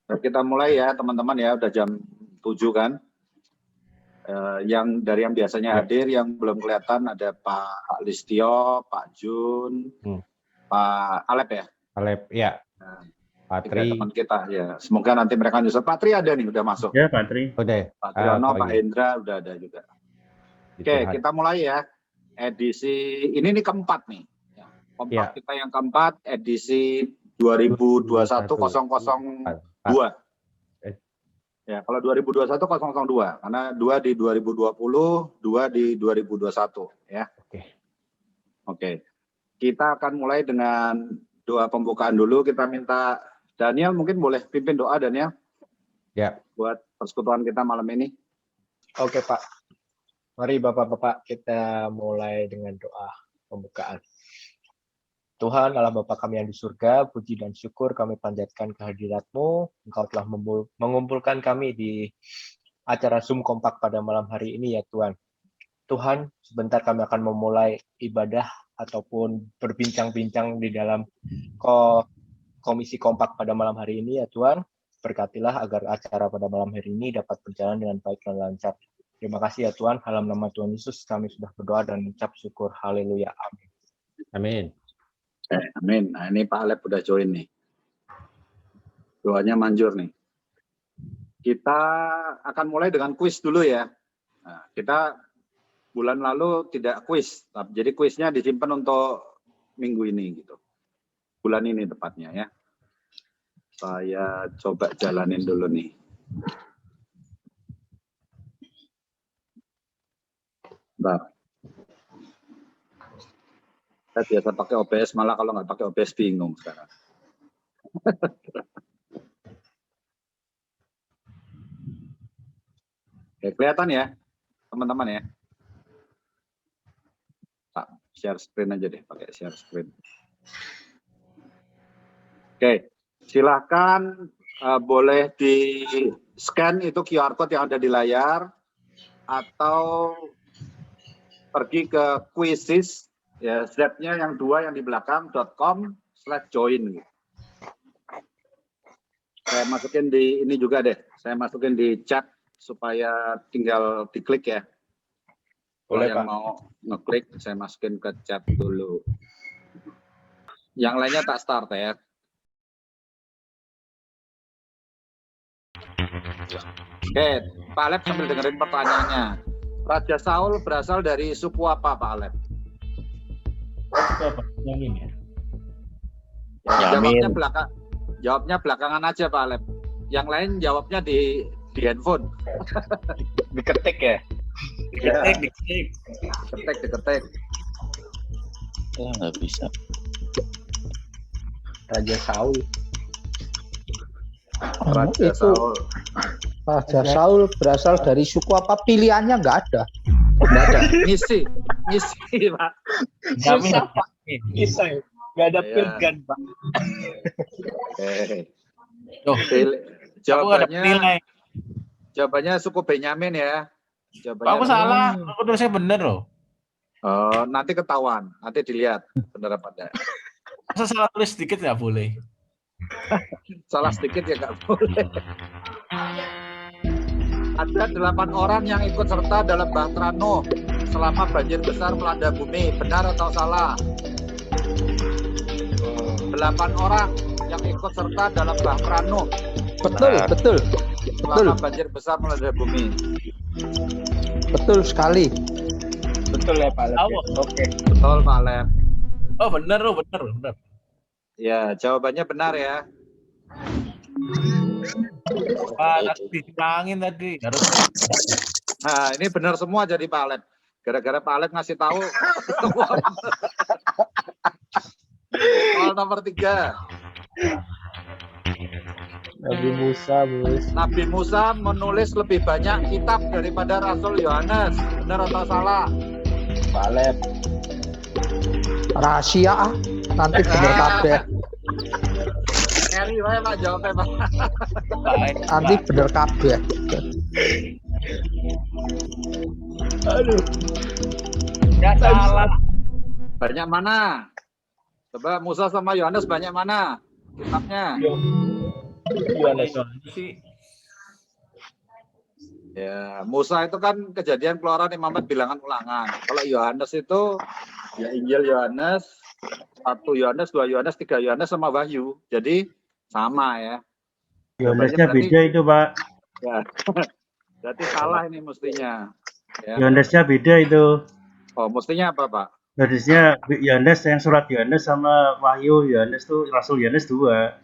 Kita mulai ya teman-teman ya, udah jam 7 kan. Yang biasanya hadir, yang belum kelihatan ada Pak Listio, Pak Jun, Pak Alep ya. Alep ya. Nah, Patri. teman kita ya. Semoga nanti mereka nyusul. Patri ada nih, udah masuk. Ya, Patri. Udah. Pak Triono, Pak Hendra udah ada juga. Oke, kita mulai ya. Edisi ini nih keempat nih. Kompak kita yang keempat, edisi 2021-002. Ya, kalau 2021-002, karena 2 di 2020, 2 di 2021 ya. Oke. Kita akan mulai dengan doa pembukaan dulu. Kita minta Daniel mungkin boleh pimpin doa, Daniel. Ya. Buat persekutuan kita malam ini. Oke, Pak. Mari Bapak-bapak kita mulai dengan doa pembukaan. Tuhan Allah Bapa kami yang di surga, puji dan syukur kami panjatkan kehadirat-Mu. Engkau telah mengumpulkan kami di acara Zoom kompak pada malam hari ini ya Tuhan. Tuhan, sebentar kami akan memulai ibadah ataupun berbincang-bincang di dalam komisi kompak pada malam hari ini ya Tuhan. Berkatilah agar acara pada malam hari ini dapat berjalan dengan baik dan lancar. Terima kasih ya Tuhan, dalam nama Tuhan Yesus kami sudah berdoa dan mengucap syukur. Haleluya. Amin. Amin. Amin. Nah, ini Pak Alep udah join nih. Doanya manjur nih. Kita akan mulai dengan kuis dulu ya. Nah, kita bulan lalu tidak kuis, jadi kuisnya disimpan untuk minggu ini gitu. Bulan ini tepatnya ya. Saya coba jalanin dulu nih. Bentar. Saya biasa pakai OBS, malah kalau nggak pakai OBS bingung sekarang. Oke, kelihatan ya, teman-teman ya. Tak share screen aja deh, pakai share screen. Oke, silahkan boleh di scan itu QR code yang ada di layar, atau pergi ke quizzes. Ya, stepnya yang 2 yang di belakang .com/join. Saya masukin di ini juga deh. Saya masukin di chat supaya tinggal diklik ya. Boleh, yang Pak. Mau ngeklik, saya masukin ke chat dulu. Yang lainnya tak start ya. Oke, Pak Alep sambil dengerin pertanyaannya. Raja Saul berasal dari suku apa, Pak Alep? Yamin ya. Jawabnya belakangan aja Pak Alep. Yang lain jawabnya di handphone. Diketik ya. Diketik. Diketik. Oh, nggak bisa. Raja Saul. Raja Saul berasal dari suku apa? Pilihannya nggak ada. Nggak ada. Ngisi Pak. Susah Pak. Bisa. Nggak ada pilgan Pak. Jawabannya suku Benyamin ya. Pak, aku salah. Aku tulisnya bener loh. Oh, nanti ketahuan. Nanti dilihat bener apa enggak. Masa salah tulis sedikit nggak boleh? Salah sedikit ya nggak boleh. Ada 8 orang yang ikut serta dalam Bahtera Nuh selama banjir besar melanda bumi. Benar atau salah? 8 orang yang ikut serta dalam Bahtera Nuh. Betul. Selama banjir besar melanda bumi. Betul sekali. Betul ya Pak Alep. Oke. Betul Pak Alep. Oh benar. Ya, jawabannya benar ya. Dibilangin tadi. Nah, ini benar semua jadi Pak Alep. Gara-gara Pak Alep ngasih tahu. Soal nomor 3. Nabi Musa menulis lebih banyak kitab daripada Rasul Yohanes. Benar atau salah? Pak Alep. Rahasia nanti bener kabeh. Eri wae Pak jawabnya Pak. Nanti bener kabeh. Aduh. Nggak salah. Banyak mana? Coba Musa sama Yohanes banyak mana kitabnya? Yohanes. sih. Ya, Musa itu kan Kejadian, Keluaran, Imamat, Bilangan, Ulangan. Kalau Yohanes itu ya Injil Yohanes, 1 Yohanes, 2 Yohanes, 3 Yohanes sama Wahyu. Jadi sama ya. Yohanesnya Berarti- beda itu, Pak. Ya. Berarti salah ini mestinya. Ya. Yohanesnya beda itu. Oh, mestinya apa, Pak? Yohanesnya Yohanes yang surat Yohanes sama Wahyu Yohanes tuh Rasul Yohanes 2.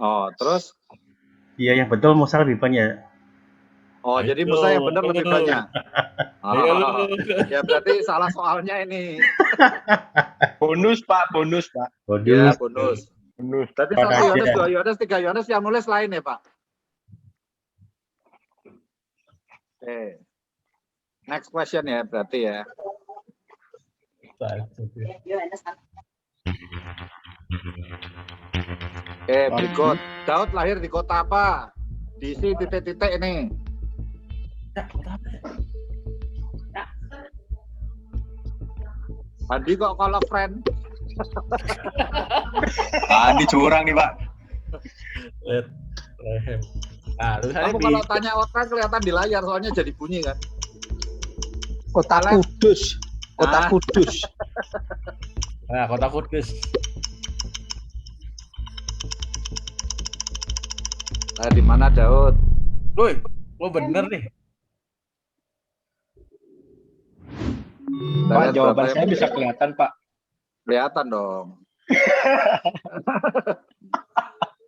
Oh, terus Iya yang betul Musa lebih banyak. oh, Ayo, jadi Musa yang benar lebih ayo. banyak. Ayo, Oh, ya berarti salah soalnya ini. Bonus Pak. Ya, Waduh. bonus. Bonus. Berarti Pada 1 Yohanes, aja. 2 Yohanes, 3 Yohanes yang nulis lain ya, Pak? Oke. Next question ya, berarti ya. Oke, berikut. Daud lahir di kota apa? Diisi titik-titik ini. Andi kok kalau friend? Andi curang nih, Pak. Bethlehem. Nah, tulisannya Kamu kalau tanya orang kelihatan di layar, soalnya jadi bunyi kan. Kota Kudus. Kota Ah. Kudus. Nah, kota Kudus. Nah, di mana Daud? Woi, lo bener nih. Kita Pak, lihat jawaban berapa saya yang bisa kelihatan, Pak. kelihatan dong.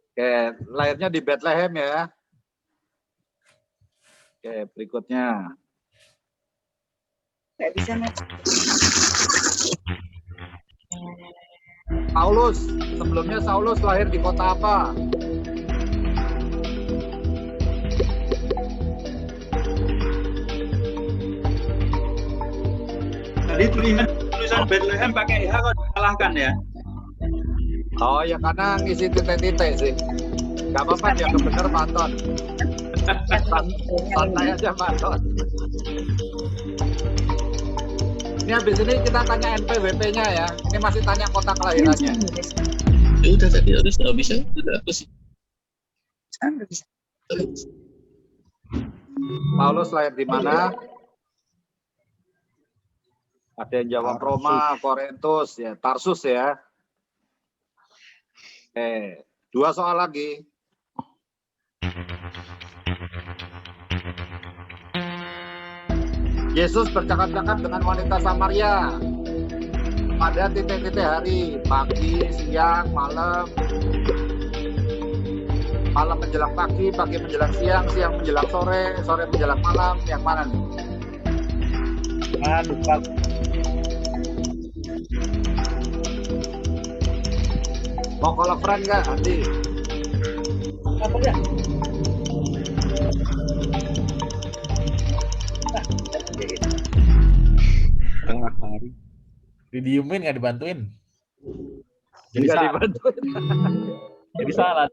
Oke, lahirnya di Bethlehem ya. Oke, berikutnya. Paulus, sebelumnya Saulus lahir di kota apa? Tadi tulisan Bethlehem pakai H kok disalahkan ya? Oh ya karena ngisi titik-titik sih. Gak apa-apa dia bener Maton. Santai aja Maton. Ini habis ini kita tanya NPWP-nya ya. Ini masih tanya kota kelahirannya. Ya udah tadi harus nggak bisa. Udah aku sih. Paulus lahir di mana? Ada yang jawab Roma, Korintus, ya Tarsus ya. Oke, 2 soal lagi. Yesus bercakap-cakap dengan wanita Samaria pada titik-titik hari, pagi, siang, malam. Malam menjelang pagi, pagi menjelang siang, siang menjelang sore, sore menjelang malam. Yang mana nih? Aduh, Pak. Mau kalau friend nggak, Andi? Apa ya? Tengah hari. Didiemin nggak dibantuin. Jadi Nggak salah. dibantuin. Jadi salah.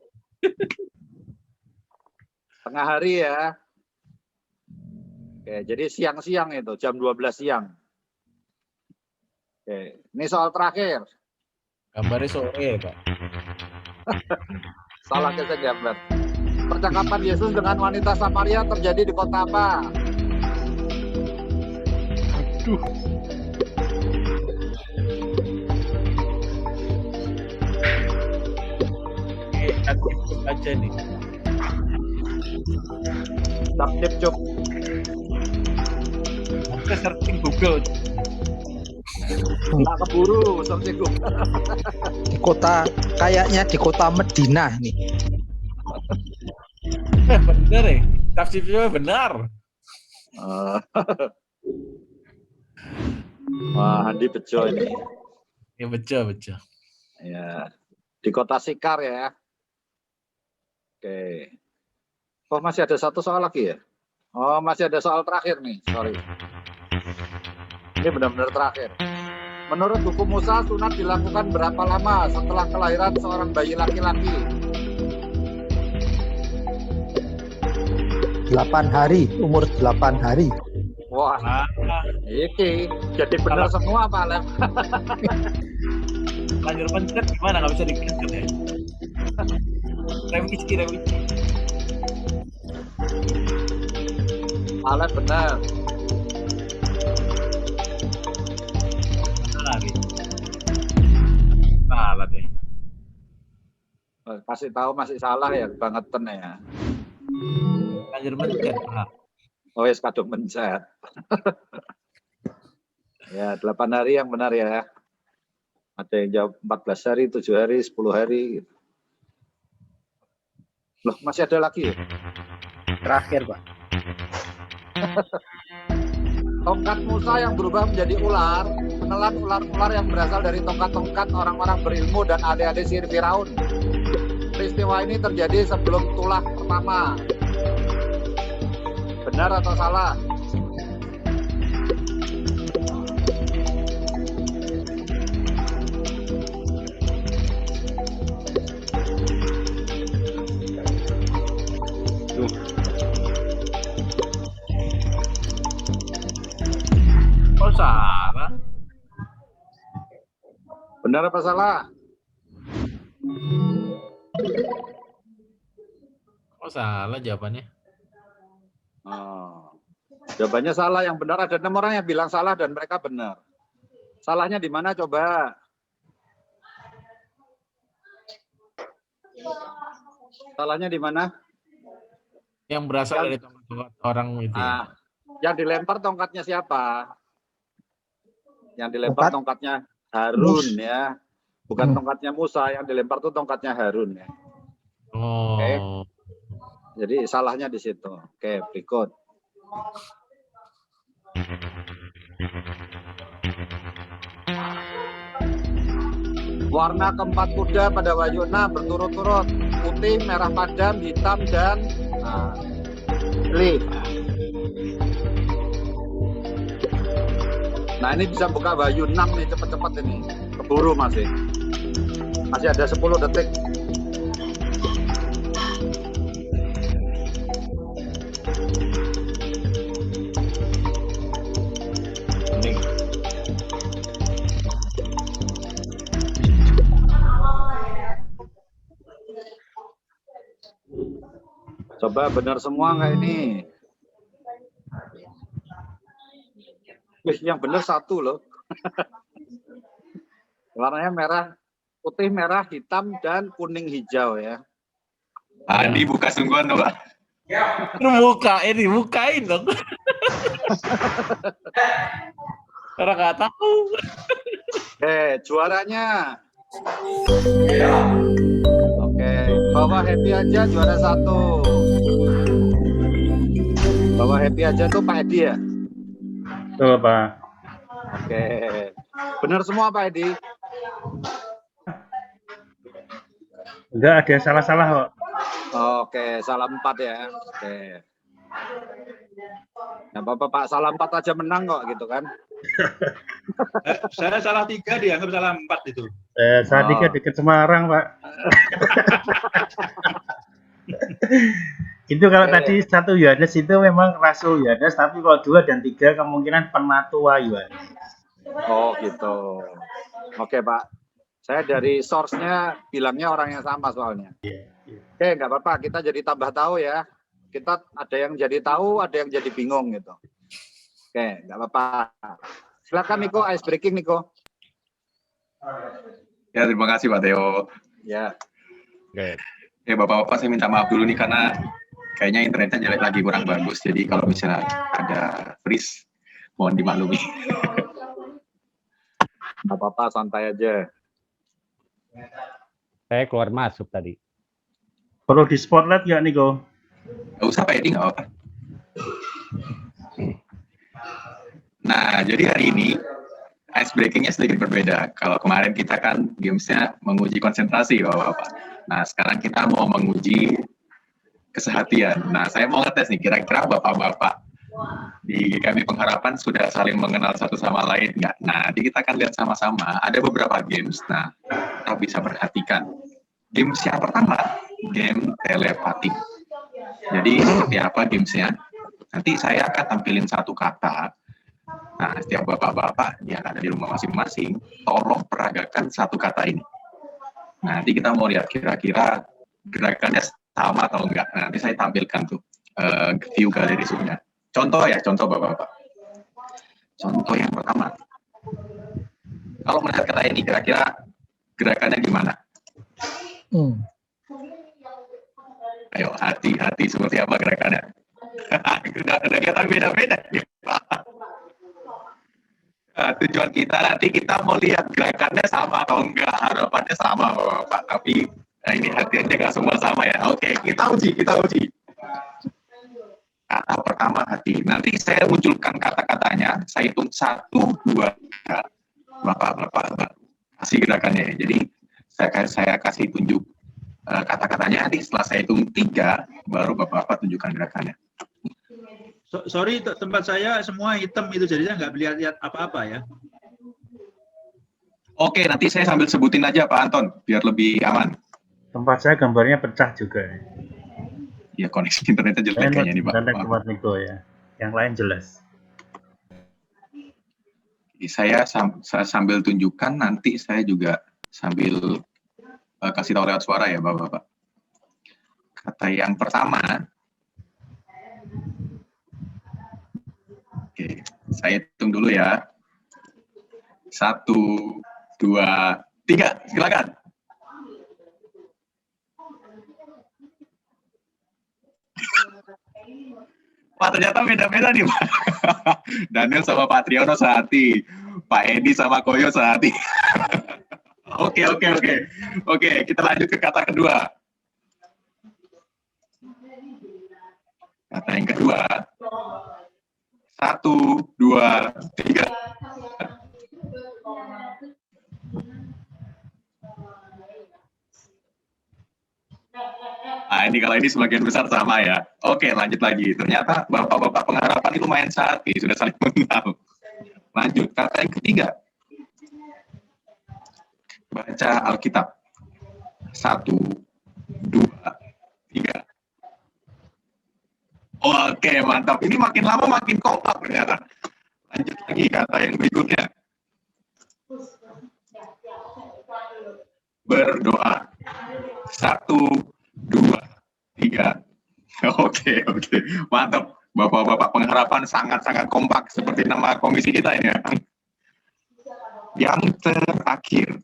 Tengah hari ya. Oke, jadi siang-siang itu, jam 12 siang. Oke, ini soal terakhir. Gambarnya sore, Pak. Salah kita gambar. Percakapan Yesus dengan wanita Samaria terjadi di kota apa? Aku ikut aja nih. Subjek Cuk. Kita searching Google. Tak keburu, subjek Cuk. Di kota, kayaknya di kota Medina nih. Bener ya? Tafsirnya benar. Eh. Wah, Andi bejo ini. Ya betul. Ya, di kota Sikar ya. Oke. Oh, masih ada 1 soal lagi ya? Oh, masih ada soal terakhir nih, sorry. Ini benar-benar terakhir. Menurut hukum Musa, sunat dilakukan berapa lama setelah kelahiran seorang bayi laki-laki? 8 hari, umur 8 hari. Wah, Nah, iki jadi benar semua Pak Lem. lanjut pencet gimana? Nggak bisa dipencet ya? Revisi. Pak Alep benar. Salah nih. Salah deh. Kasih tahu masih salah ya, kebangetan ya. Lanjut mencet. Nah, Oh ya, kadung mencet. Ya, 8 hari yang benar ya. Ada yang jawab 14 hari, 7 hari, 10 hari. Loh, masih ada lagi ya? Terakhir, Pak. Tongkat Musa yang berubah menjadi ular, menelan ular-ular yang berasal dari tongkat-tongkat orang-orang berilmu dan ahli-ahli sihir Firaun. Peristiwa ini terjadi sebelum tulah pertama. Benar atau salah? kok salah? Benar apa salah? Kok salah jawabannya? Oh. Jawabannya salah, yang benar ada 6 orang yang bilang salah dan mereka benar. Salahnya di mana coba? Salahnya di mana? Yang berasal dari tongkat orang itu. Ah, yang dilempar tongkatnya siapa? Yang dilempar Tongkat? tongkatnya Harun ya. Bukan tongkatnya Musa, yang dilempar tuh tongkatnya Harun ya. Oh. Oke. Jadi salahnya di situ. Oke, berikut. Warna keempat kuda pada Wahyu 6 berturut-turut, putih, merah padam, hitam, dan pilih. Nah, ini bisa buka Wahyu 6 nih, cepet-cepet ini. Keburu masih. Masih ada 10 detik. Coba benar semua nggak ini? Wih, yang benar 1 loh. Warnanya merah, putih, merah, hitam, dan kuning hijau ya. Adi buka sungguhan tuh, Pak. Bukain dong. Orang nggak tahu. Oke, juaranya. Oke, bawa happy aja juara 1. Bawa happy aja tuh Pak Edi ya? Betul, Pak. Oke, benar semua Pak Edi? Enggak ada yang salah-salah kok. Oke, salah 4 ya. Oke. Nah, Bapak Pak salah 4 aja menang kok gitu kan? Saya salah 3 dianggap salah 4 itu. Saat ini dekat Semarang, Pak. Itu kalau tadi 1 Yohanes itu memang Rasul Yohanes, tapi kalau 2 dan 3 kemungkinan penatua Yohanes. Oh gitu. Oke Pak, saya dari source-nya bilangnya orang yang sama soalnya. Oke, nggak apa-apa, kita jadi tambah tahu ya. Kita ada yang jadi tahu, ada yang jadi bingung gitu. Oke, nggak apa-apa. Silakan Niko, ice breaking Niko. Ya, terima kasih Pak Theo. Ya. Oke. Ya, Bapak-Bapak saya minta maaf dulu nih karena kayaknya internetnya jelek lagi, kurang bagus. Jadi kalau misalnya ada freeze, mohon dimaklumi. Nggak apa-apa, santai aja. Saya keluar masuk tadi. Perlu di spotlight nggak, Niko? Nggak usah Pak Edi, nggak apa-apa. Nah, jadi hari ini ice breaking-nya sedikit berbeda. Kalau kemarin kita kan games-nya menguji konsentrasi, Bapak-Bapak. Nah, sekarang kita mau menguji kesehatian. Nah, saya mau ngetes nih, kira-kira Bapak-Bapak di kami pengharapan sudah saling mengenal satu sama lain nggak? Nah, nanti kita akan lihat sama-sama. Ada beberapa games. Nah, kita bisa perhatikan. Games yang pertama, game telepati. Jadi, seperti apa gamesnya? Nanti saya akan tampilin satu kata. Nah, setiap bapak-bapak yang ada di rumah masing-masing, tolong peragakan satu kata ini. Nah, nanti kita mau lihat kira-kira gerakannya sama atau enggak. Nah, nanti saya tampilkan tuh view galeri zoom-nya. Contoh ya, contoh Bapak-Bapak. Contoh yang pertama. Kalau melihat kata ini, kira-kira gerakannya gimana? Ayo, hati-hati seperti apa gerakannya? Udah kelihatan beda-beda. Nah, tujuan kita nanti kita mau lihat gerakannya sama atau enggak. Harapannya sama, Bapak. Tapi ini hati-hati nggak semua sama ya. Oke, kita uji. Kata pertama hati. Nanti saya munculkan kata-katanya. Saya hitung 1, 2, 3. Bapak kasih gerakannya. Jadi saya kasih tunjuk kata-katanya. Nanti setelah saya hitung 3, baru Bapak tunjukkan gerakannya. Sorry, tempat saya semua hitam itu, jadi saya nggak lihat apa-apa ya. Oke, nanti saya sambil sebutin aja Pak Anton, biar lebih aman. Tempat saya gambarnya pecah juga. Ya, koneksi internetnya jelek kayaknya nih Pak. Internet tempat Niko ya. Yang lain jelas. Saya sambil tunjukkan, nanti saya juga sambil kasih tahu lewat suara ya Bapak-Bapak. Kata yang pertama, oke, saya hitung dulu ya. 1, 2, 3, silakan. Wah, ternyata beda-beda nih Pak. Daniel sama Pak Triyono sehati, Pak Edi sama Koyo sehati. Oke, kita lanjut ke kata kedua. Kata yang kedua. 1, 2, 3. Nah, ini kalau ini sebagian besar sama ya. Oke, lanjut lagi. Ternyata Bapak-Bapak pengharapan ini lumayan sehati, sudah saling mengenal. Lanjut, kata yang ketiga. Baca Alkitab. 1, 2, 3. Oke, mantap. Ini makin lama makin kompak ternyata. Lanjut lagi kata yang berikutnya. Berdoa. 1, 2, 3. Oke. Mantap. Bapak-bapak pengharapan sangat-sangat kompak seperti nama komisi kita ini ya. Yang terakhir.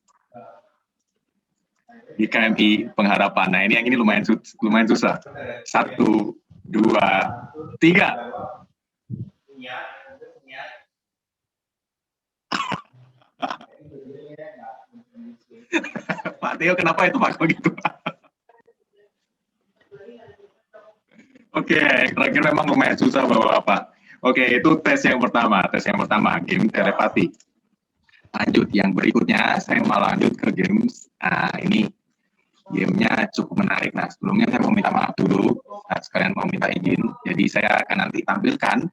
Di KMI pengharapan. Nah, ini yang ini lumayan susah. 1, 2, 3. Pak Teo, kenapa itu Pak begitu? Oke, terakhir memang lumayan susah Bapak-Bapak. Oke, itu tes yang pertama, game telepati. Lanjut yang berikutnya, saya mau lanjut ke games. Nah, ini gamenya cukup menarik. Nah, sebelumnya saya mau minta maaf dulu. Nah, sekalian mau minta izin. Jadi saya akan nanti tampilkan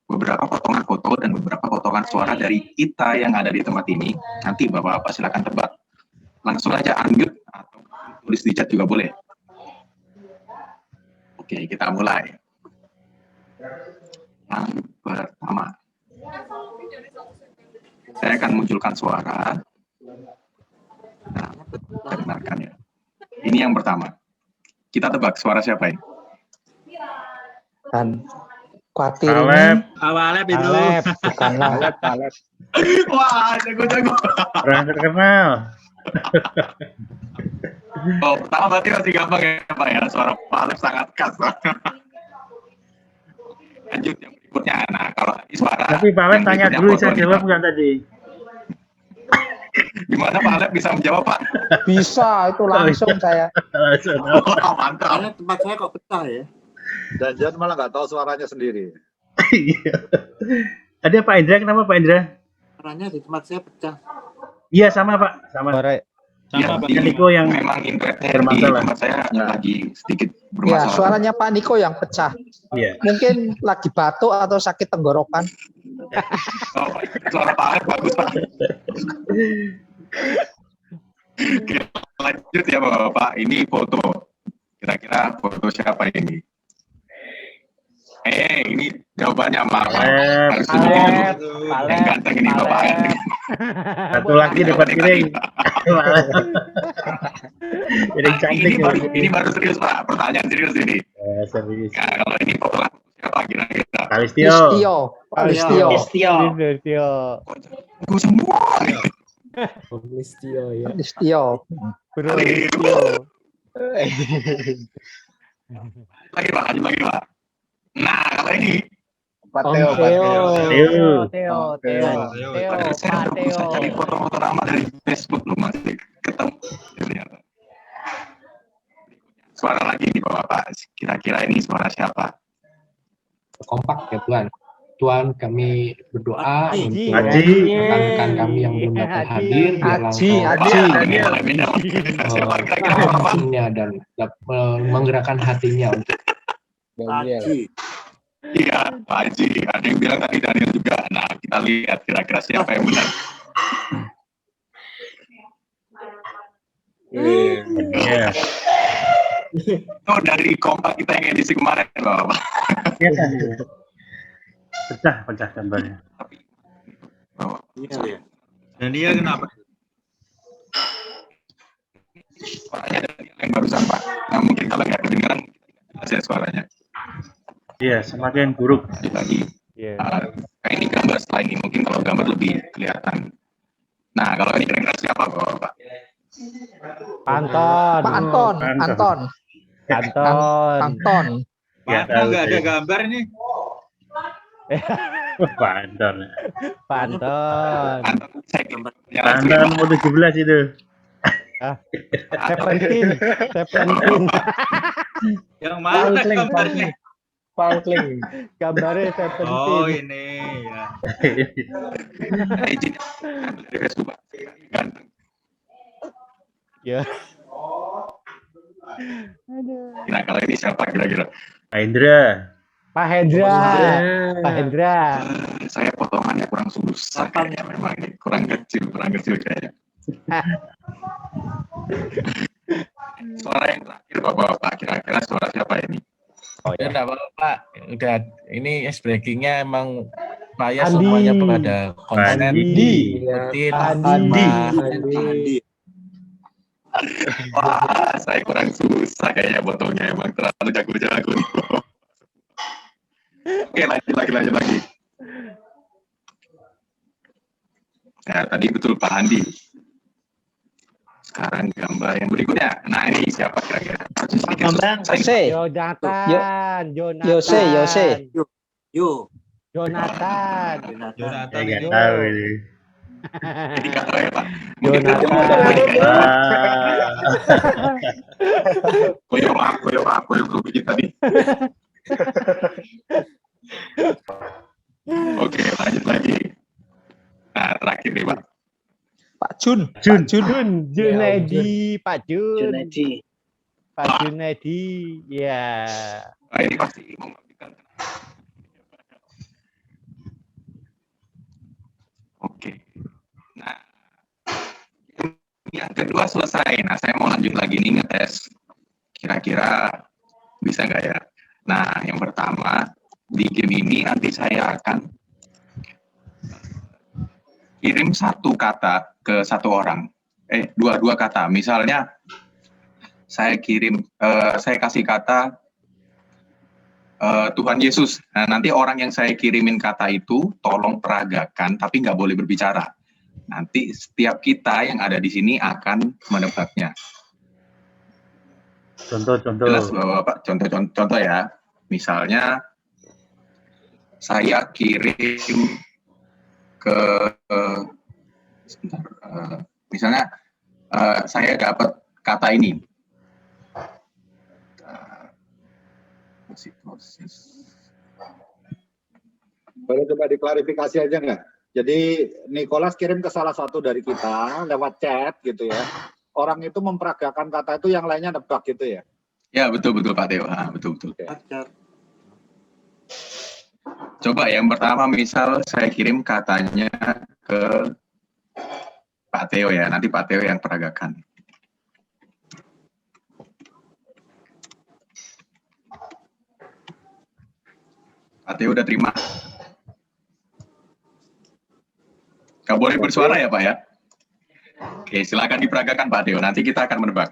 beberapa potongan foto dan beberapa potongan suara dari kita yang ada di tempat ini. Nanti Bapak-Bapak silakan tebak. Langsung aja unmute atau tulis di chat juga boleh. Oke, kita mulai. Yang pertama. Saya akan munculkan suara. Nah, kita dengarkan ya. Ini yang pertama. Kita tebak suara siapa ini? Kan khawatir Alep itu. bukanlah Alep. Wah, jago. Orang terkenal. Oh, pertama berarti masih gampang ya Pak ya. Suara Pak Alep sangat khas. Lanjut yang berikutnya. Nah, kalau suara. Tapi Pak Alep tanya dulu, saya jawab nggak tadi? Gimana Pak Alep bisa menjawab Pak? Bisa, itu langsung saya. Oh, mantap. Karena tempat saya kok pecah ya. Dan malah nggak tahu suaranya sendiri. Ada Pak Indra, kenapa Pak Indra? Suaranya di tempat saya pecah. Iya sama Pak, sama. Sama Pak. Niko yang memang internetnya di bermasalah. tempat saya lagi sedikit Ya, bermasalah. suaranya Pak Niko yang pecah. Iya. Mungkin lagi batuk atau sakit tenggorokan. Oh, suara Pak Alep bagus Pak. Oke, lanjut ya Bapak. Ini foto. Kira-kira foto siapa ini? Ini jawabannya Mark. Harus tunjukin dulu. Yang ganteng ini Bapak. Satu lagi depan piring. Piring cantik ya. Ini baru serius Pak, pertanyaan serius ini. Serius. Nah, kalau ini pelaku siapa kira-kira? Kalistio. Listio. Listio. Gue semua. Listio ya. Listio. Bro Listio. Lagi Pak. Nah, kalau ini Pateo. Teo. saya udah berusaha cari foto-foto nama dari Facebook belum masih ketemu. Ternyata. Suara lagi di bawah Pak. Kira-kira ini suara siapa? Kompak ya Tuhan. Tuhan kami berdoa untuk Haji. rekan-rekan kami yang belum dapat hadir biar langsung maksudnya dan menggerakkan hatinya untuk Haji. Iya, Pak Haji. Ada yang bilang tadi Daniel juga. Nah, kita lihat kira-kira siapa yang benar. Iya. Oh, dari kompak kita yang edisi kemarin, Bapak. Iya. Pecah gambarnya. Iya ya. Dan dia kenapa? Suaranya dari yang barusan, Pak. Nah, mungkin kalau nggak kedengaran, jelas suaranya. Iya, semakin buruk. Lagi. Kayak ini gambar setelah ini, mungkin kalau gambar lebih kelihatan. Nah, kalau ini kira-kira siapa, Bapak? Anton. Pak Anton. Ya, Mana nggak ada gambar ini? Pak Anton. Anton mau 17 itu. Seventeen. Yang mana gambarnya? Pangkling. Gambarnya Oh, 17. ini ya. Ya. Nah, kalau ini siapa kira-kira? Pak Indra. Pak Hendra. Saya potongannya kurang susah kayaknya, memang ini kurang kecil kayaknya. Suara yang terakhir Bapak, kira-kira suara siapa ini? Oh ya, enggak apa-apa. Udah ini ice breakingnya emang saya Andi. semuanya pada konsen. Andi. Andi. Wah, saya kurang susah kayaknya potongnya, emang terlalu jago-jago. Oke, lanjut lagi. Nah, tadi betul Pak Andi. Sekarang gambar yang berikutnya. Nah, ini siapa kira-kira? Yose. Yose. Yo. Jonathan. Jonathan Nggak itu. tahu ini. Jadi nggak tahu ya Pak. Maaf, belum bikin tadi. Oke, lanjut lagi. Nah, terakhir nih Pak. Pak Jun. Junedi. Junedi. Pak Junedi. Ya. Nah, ini pasti membuktikan. Oke. Nah, yang kedua selesai. Nah, saya mau lanjut lagi nih ngetes. Kira-kira bisa nggak ya? Nah, yang pertama, di game ini nanti saya akan kirim satu kata ke satu orang. Dua kata. Misalnya, saya kasih kata Tuhan Yesus. Nah, nanti orang yang saya kirimin kata itu tolong peragakan, tapi nggak boleh berbicara. Nanti setiap kita yang ada di sini akan menebaknya. Contoh. Jelas Bapak, contoh ya. Misalnya saya kirim ke misalnya saya dapat kata ini. Boleh coba diklarifikasi aja nggak? Jadi Nicholas kirim ke salah satu dari kita lewat chat gitu ya. Orang itu memperagakan kata itu, yang lainnya nebak gitu ya? Ya, betul Pak Teo. Betul. Coba yang pertama, misal saya kirim katanya ke Pak Teo ya. Nanti Pak Teo yang peragakan. Pak Teo udah terima? Nggak boleh bersuara ya Pak ya? Oke, silakan diperagakan Pak Deo. Nanti kita akan menebak.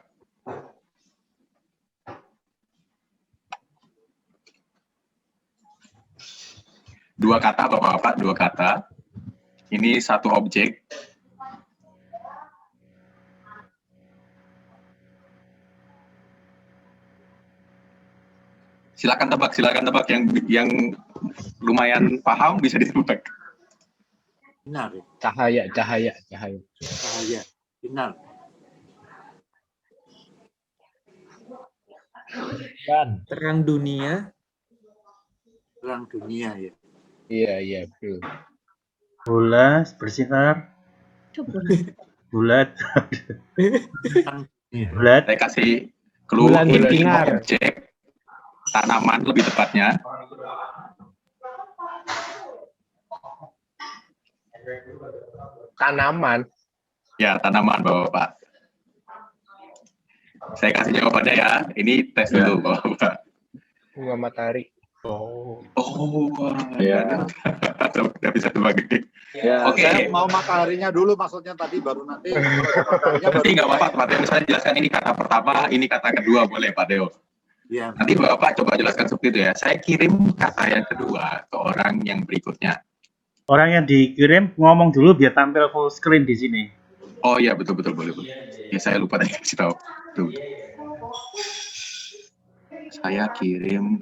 Dua kata Bapak-Bapak, dua kata. Ini satu objek. Silakan tebak yang lumayan paham bisa ditebak. Benar ya. Cahaya. Cahaya. Benar. Terang dunia. Terang dunia ya. Iya, betul. Bola bersinar. Bulat. Bulat. Saya kasih clue Bulan ini bersinar. objek tanaman lebih tepatnya. Tanaman. Ya, tanaman Bapak-Bapak. Saya kasih jawabannya ya. Ini tes dulu Bapak-Bapak. Bunga matahari. Oh, ya. Udah bisa tebak. Ya, Oke. saya mau mataharinya dulu maksudnya tadi baru nanti. Mataharinya baru Nanti nggak apa-apa, Pak Deo. Misalnya jelaskan ini kata pertama, ini kata kedua, boleh Pak Deo. Ya. Nanti Bapak coba jelaskan seperti itu ya. Saya kirim kata yang kedua ke orang yang berikutnya. Orang yang dikirim ngomong dulu biar tampil full screen di sini. Oh iya, betul, boleh. Ya, saya lupa tadi kasih tahu. Tuh. Saya kirim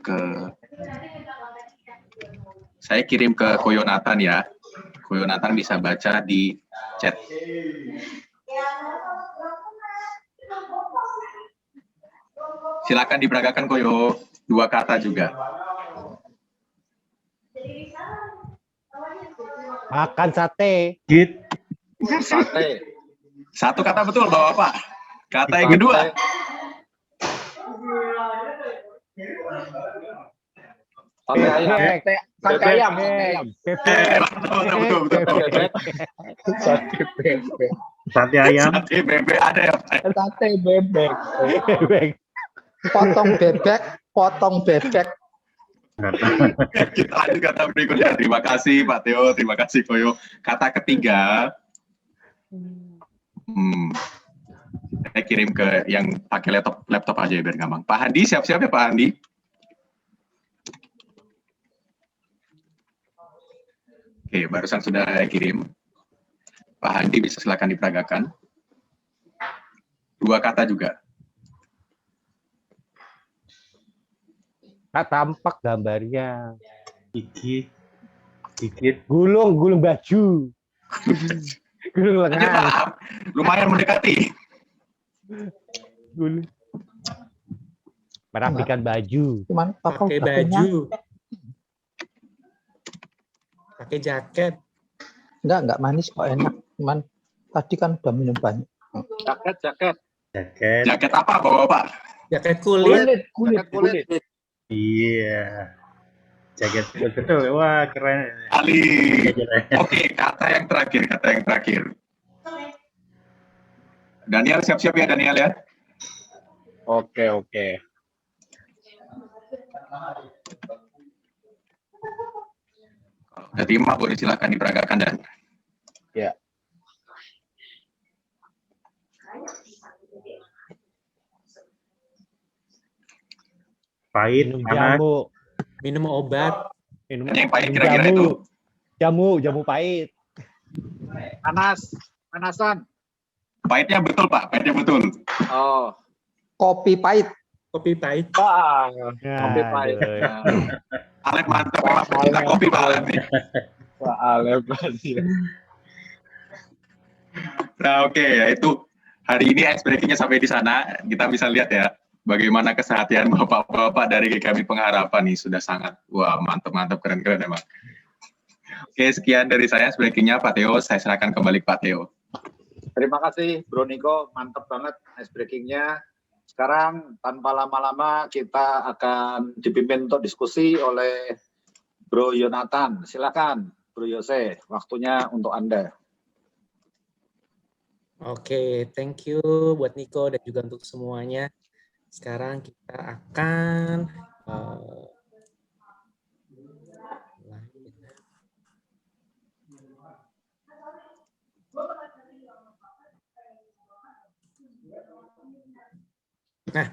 ke Koyonatan ya. Koyonatan bisa baca di chat. Silakan diperagakan Koyo. Dua kata juga. Makan sate. Git. Sate. Satu kata betul Bapak. Kata yang kedua. Sate ayam. Sate ayam. Betul. Sate bebek. Sate ayam. Sate bebek ada ya Pak? Sate bebek. Potong bebek. Kita lanjut kata berikutnya. Terima kasih Pak Theo, terima kasih Koyo. Kata ketiga, saya kirim ke yang pakai laptop aja biar gampang. Pak Handi, siap-siap ya Pak Handi. Oke, barusan sudah saya kirim. Pak Handi bisa silakan diperagakan. Dua kata juga. Tak tampak gambarnya. Gigit. Gulung baju. Gulung Lanjut, lengan. Pak. Lumayan mendekati. Gulung. Merapikan baju. Cuman Pakai baju. Pakai jaket. Enggak manis kok enak. Cuman tadi kan udah minum banyak. Jaket. Jaket apa Bapak? Jaket kulit. Kulit. Iya. Jaket betul. Wah, keren. Ali. Oke, kata yang terakhir. Daniel siap-siap ya Daniel ya. Oke. Udah terima, boleh silakan diperagakan dan. Ya. Pahit, Minum panas. jamu. Minum obat. Yang pahit minum kira-kira jamu. itu. Jamu pahit. Panasan. Pahitnya betul Pak, pahitnya betul. Oh, Kopi pahit. Kopi pahit. kopi pahit. Alep mantap Pak, kita kopi Pak Alep nih. Pak Alep. Nah oke, ya itu hari ini ice breaking-nya sampai di sana. Kita bisa lihat ya bagaimana keseharian bapak-bapak dari GKB Pengharapan nih sudah sangat mantap keren emang. Oke, sekian dari saya ice breaking-nya Pak Theo. Saya serahkan kembali ke Pak Theo. Terima kasih Bro Niko, mantap banget ice breaking-nya. Sekarang tanpa lama-lama kita akan dipimpin untuk diskusi oleh Bro Yonatan. Silakan Bro Yose, waktunya untuk Anda. Oke, thank you buat Niko dan juga untuk semuanya. Sekarang kita akan Nah,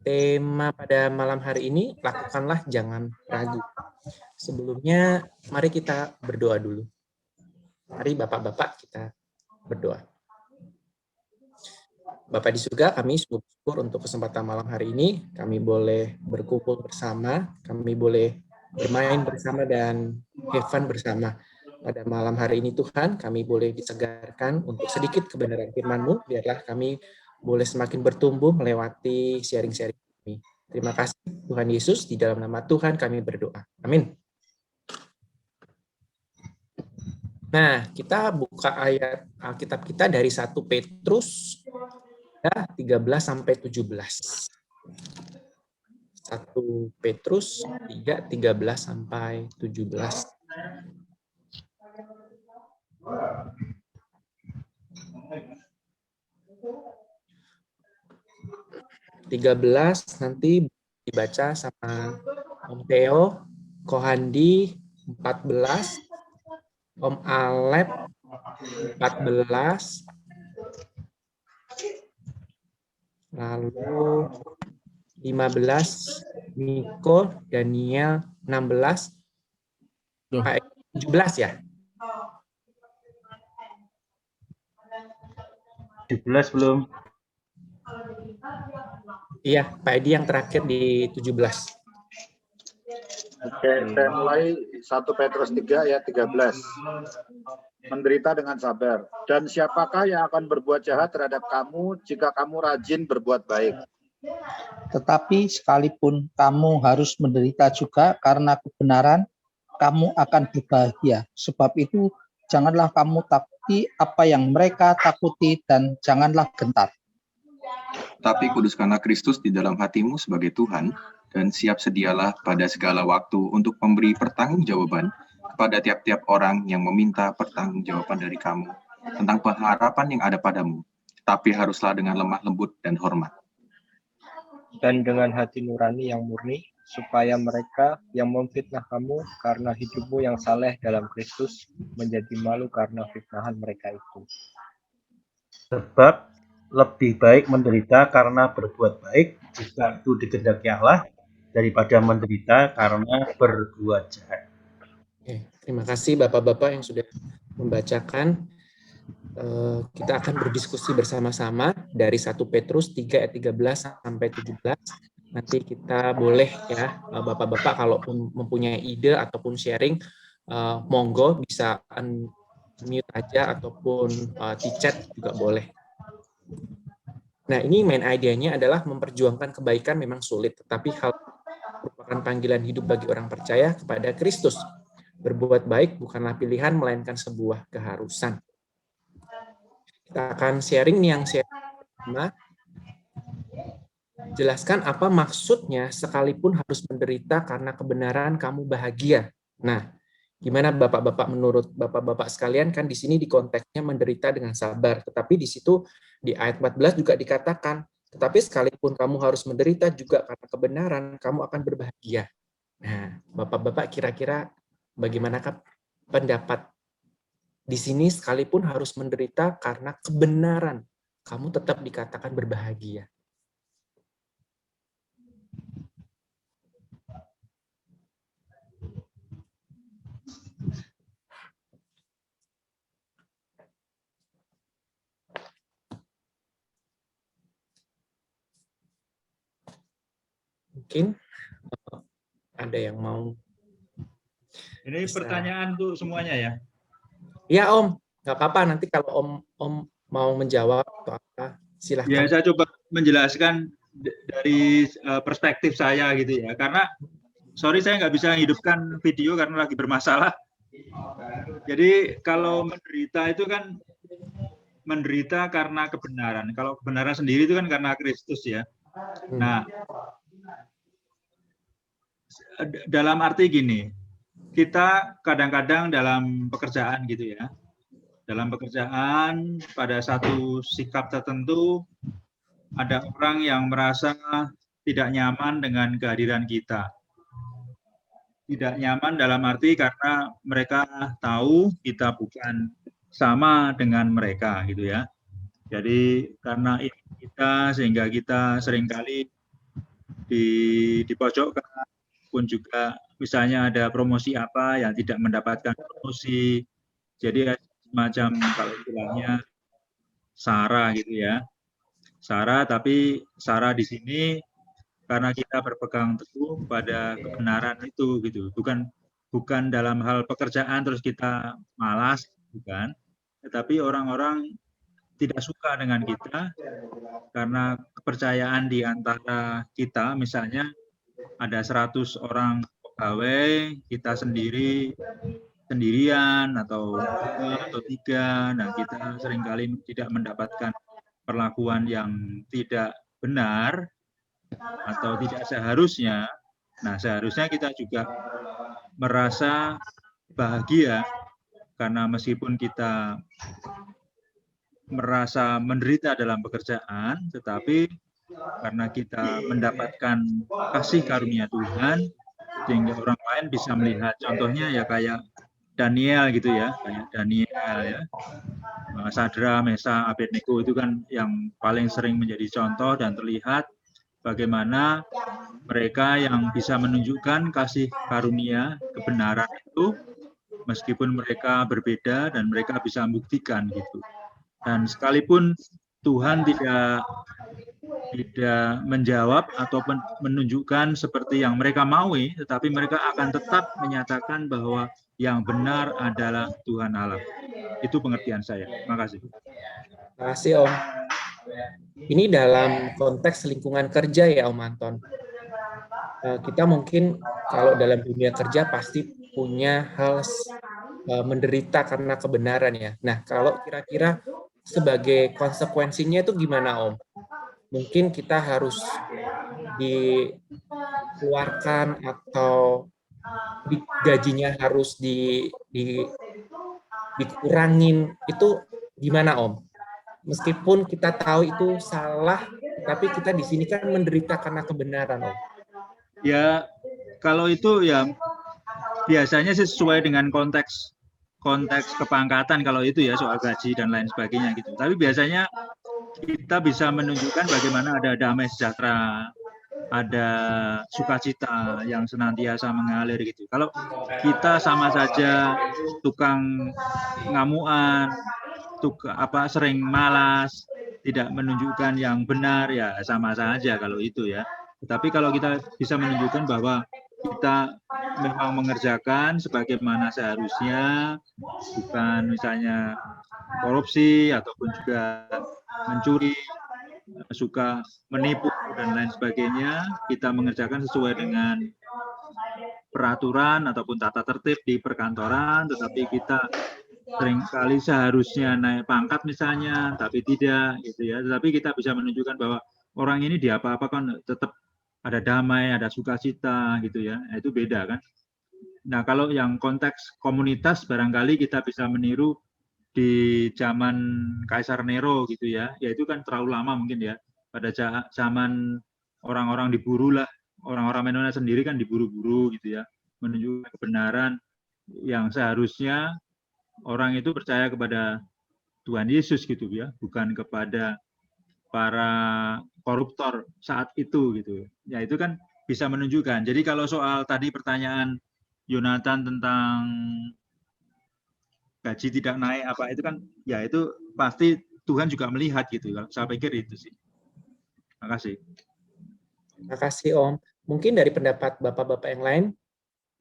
tema pada malam hari ini, lakukanlah jangan ragu. Sebelumnya, mari kita berdoa dulu. Mari Bapak-Bapak kita berdoa. Bapak di surga, kami syukur untuk kesempatan malam hari ini. Kami boleh berkumpul bersama, kami boleh bermain bersama dan have fun bersama. Pada malam hari ini Tuhan, kami boleh disegarkan untuk sedikit kebenaran firman-Mu, biarlah kami boleh semakin bertumbuh melewati sharing-sharing kami. Terima kasih Tuhan Yesus, di dalam nama Tuhan kami berdoa. Amin. Nah, kita buka ayat Alkitab kita dari 1 Petrus 13 sampai 17. 1 Petrus 3, 13 sampai 17. 13 nanti dibaca sama Om Theo, Kohandi 14, Om Alep 14, lalu 15, Niko, Daniel 16, Pak 17 ya? 17 belum. Iya, Pak Edi yang terakhir di 17. Oke, saya mulai 1 Petrus 3 ayat 13. Menderita dengan sabar. Dan siapakah yang akan berbuat jahat terhadap kamu jika kamu rajin berbuat baik? Tetapi sekalipun kamu harus menderita juga karena kebenaran, kamu akan berbahagia. Sebab itu, janganlah kamu takuti apa yang mereka takuti dan janganlah gentar. Tapi kuduskanlah Kristus di dalam hatimu sebagai Tuhan, dan siap sedialah pada segala waktu untuk memberi pertanggungjawaban kepada tiap-tiap orang yang meminta pertanggungjawaban dari kamu tentang pengharapan yang ada padamu, tapi haruslah dengan lemah lembut dan hormat. Dan dengan hati nurani yang murni, supaya mereka yang memfitnah kamu karena hidupmu yang saleh dalam Kristus menjadi malu karena fitnahan mereka itu. Sebab lebih baik menderita karena berbuat baik, jika itu dikehendaki Allah, daripada menderita karena berbuat jahat. Oke, terima kasih Bapak-Bapak yang sudah membacakan. Kita akan berdiskusi bersama-sama dari 1 Petrus 3 ayat 13 sampai 17. Nanti kita boleh ya, Bapak-Bapak kalau mempunyai ide ataupun sharing, monggo bisa unmute aja ataupun di chat juga boleh. Nah, ini main idenya adalah memperjuangkan kebaikan memang sulit, tetapi hal merupakan panggilan hidup bagi orang percaya kepada Kristus. Berbuat baik bukanlah pilihan, melainkan sebuah keharusan. Kita akan sharing nih yang sharing pertama. Jelaskan apa maksudnya sekalipun harus menderita karena kebenaran kamu bahagia. Nah, gimana Bapak-Bapak menurut Bapak-Bapak sekalian, kan di sini di konteksnya menderita dengan sabar, tetapi di situ di ayat 14 juga dikatakan, tetapi sekalipun kamu harus menderita juga karena kebenaran, kamu akan berbahagia. Nah, Bapak-Bapak kira-kira bagaimanakah pendapat di sini sekalipun harus menderita karena kebenaran, kamu tetap dikatakan berbahagia? Mungkin ada yang mau. Ini Bisa. pertanyaan untuk semuanya ya. Ya Om, nggak apa-apa nanti kalau Om mau menjawab atau apa, silahkan. Ya, saya coba menjelaskan dari perspektif saya gitu ya. Karena sorry saya nggak bisa hidupkan video karena lagi bermasalah. Jadi kalau menderita itu kan menderita karena kebenaran. Kalau kebenaran sendiri itu kan karena Kristus ya. Nah, dalam arti gini, kita kadang-kadang dalam pekerjaan gitu ya, dalam pekerjaan pada satu sikap tertentu ada orang yang merasa tidak nyaman dengan kehadiran kita. Tidak nyaman dalam arti karena mereka tahu kita bukan sama dengan mereka gitu ya. Jadi karena kita, sehingga kita seringkali dipojokkan, pun juga misalnya ada promosi apa yang tidak mendapatkan promosi. Jadi semacam kalau istilahnya SARA gitu ya. SARA, tapi SARA di sini karena kita berpegang teguh pada kebenaran itu gitu. Bukan dalam hal pekerjaan terus kita malas, bukan. Tetapi orang-orang tidak suka dengan kita karena kepercayaan di antara kita, misalnya ada 100 orang pegawai, kita sendirian atau 2 atau 3, nah kita seringkali tidak mendapatkan perlakuan yang tidak benar atau tidak seharusnya. Nah, seharusnya kita juga merasa bahagia karena meskipun kita merasa menderita dalam pekerjaan, tetapi karena kita mendapatkan kasih karunia Tuhan, sehingga orang lain bisa melihat. Contohnya ya kayak Daniel gitu ya, kayak Daniel ya, Sadra, Mesa, Abednego itu kan yang paling sering menjadi contoh dan terlihat bagaimana mereka yang bisa menunjukkan kasih karunia kebenaran itu meskipun mereka berbeda dan mereka bisa membuktikan gitu. Dan sekalipun Tuhan tidak menjawab atau menunjukkan seperti yang mereka maui, tetapi mereka akan tetap menyatakan bahwa yang benar adalah Tuhan Allah. Itu pengertian saya. Terima kasih. Terima kasih Om. Ini dalam konteks lingkungan kerja ya Om Anton. Kita mungkin kalau dalam dunia kerja pasti punya hal menderita karena kebenaran ya. Nah, kalau kira-kira sebagai konsekuensinya itu gimana Om? Mungkin kita harus dikeluarkan atau gajinya harus dikurangin. Itu gimana Om? Meskipun kita tahu itu salah, tapi kita di sini kan menderita karena kebenaran Om. Ya, kalau itu ya biasanya sesuai dengan konteks kepangkatan kalau itu ya, soal gaji dan lain sebagainya gitu. Tapi biasanya kita bisa menunjukkan bagaimana ada damai sejahtera, ada sukacita yang senantiasa mengalir gitu. Kalau kita sama saja tukang ngamuan, sering malas, tidak menunjukkan yang benar, ya sama saja kalau itu ya. Tetapi kalau kita bisa menunjukkan bahwa kita memang mengerjakan sebagaimana seharusnya, bukan misalnya korupsi ataupun juga mencuri, suka menipu dan lain sebagainya, kita mengerjakan sesuai dengan peraturan ataupun tata tertib di perkantoran, tetapi kita seringkali seharusnya naik pangkat misalnya, tapi tidak gitu ya. Tetapi kita bisa menunjukkan bahwa orang ini di apa-apakan tetap ada damai, ada sukacita gitu ya. Itu beda kan. Nah, kalau yang konteks komunitas barangkali kita bisa meniru di zaman Kaisar Nero gitu ya. Ya itu kan terlalu lama mungkin ya. Pada zaman orang-orang diburu lah, orang-orang Menones sendiri kan diburu-buru gitu ya. Menunjukkan kebenaran yang seharusnya orang itu percaya kepada Tuhan Yesus gitu ya, bukan kepada para koruptor saat itu gitu. Ya itu kan bisa menunjukkan. Jadi kalau soal tadi pertanyaan Yonatan tentang gaji tidak naik apa itu kan ya itu pasti Tuhan juga melihat gitu. Saya pikir itu sih. Terima kasih. Terima kasih Om. Mungkin dari pendapat Bapak-Bapak yang lain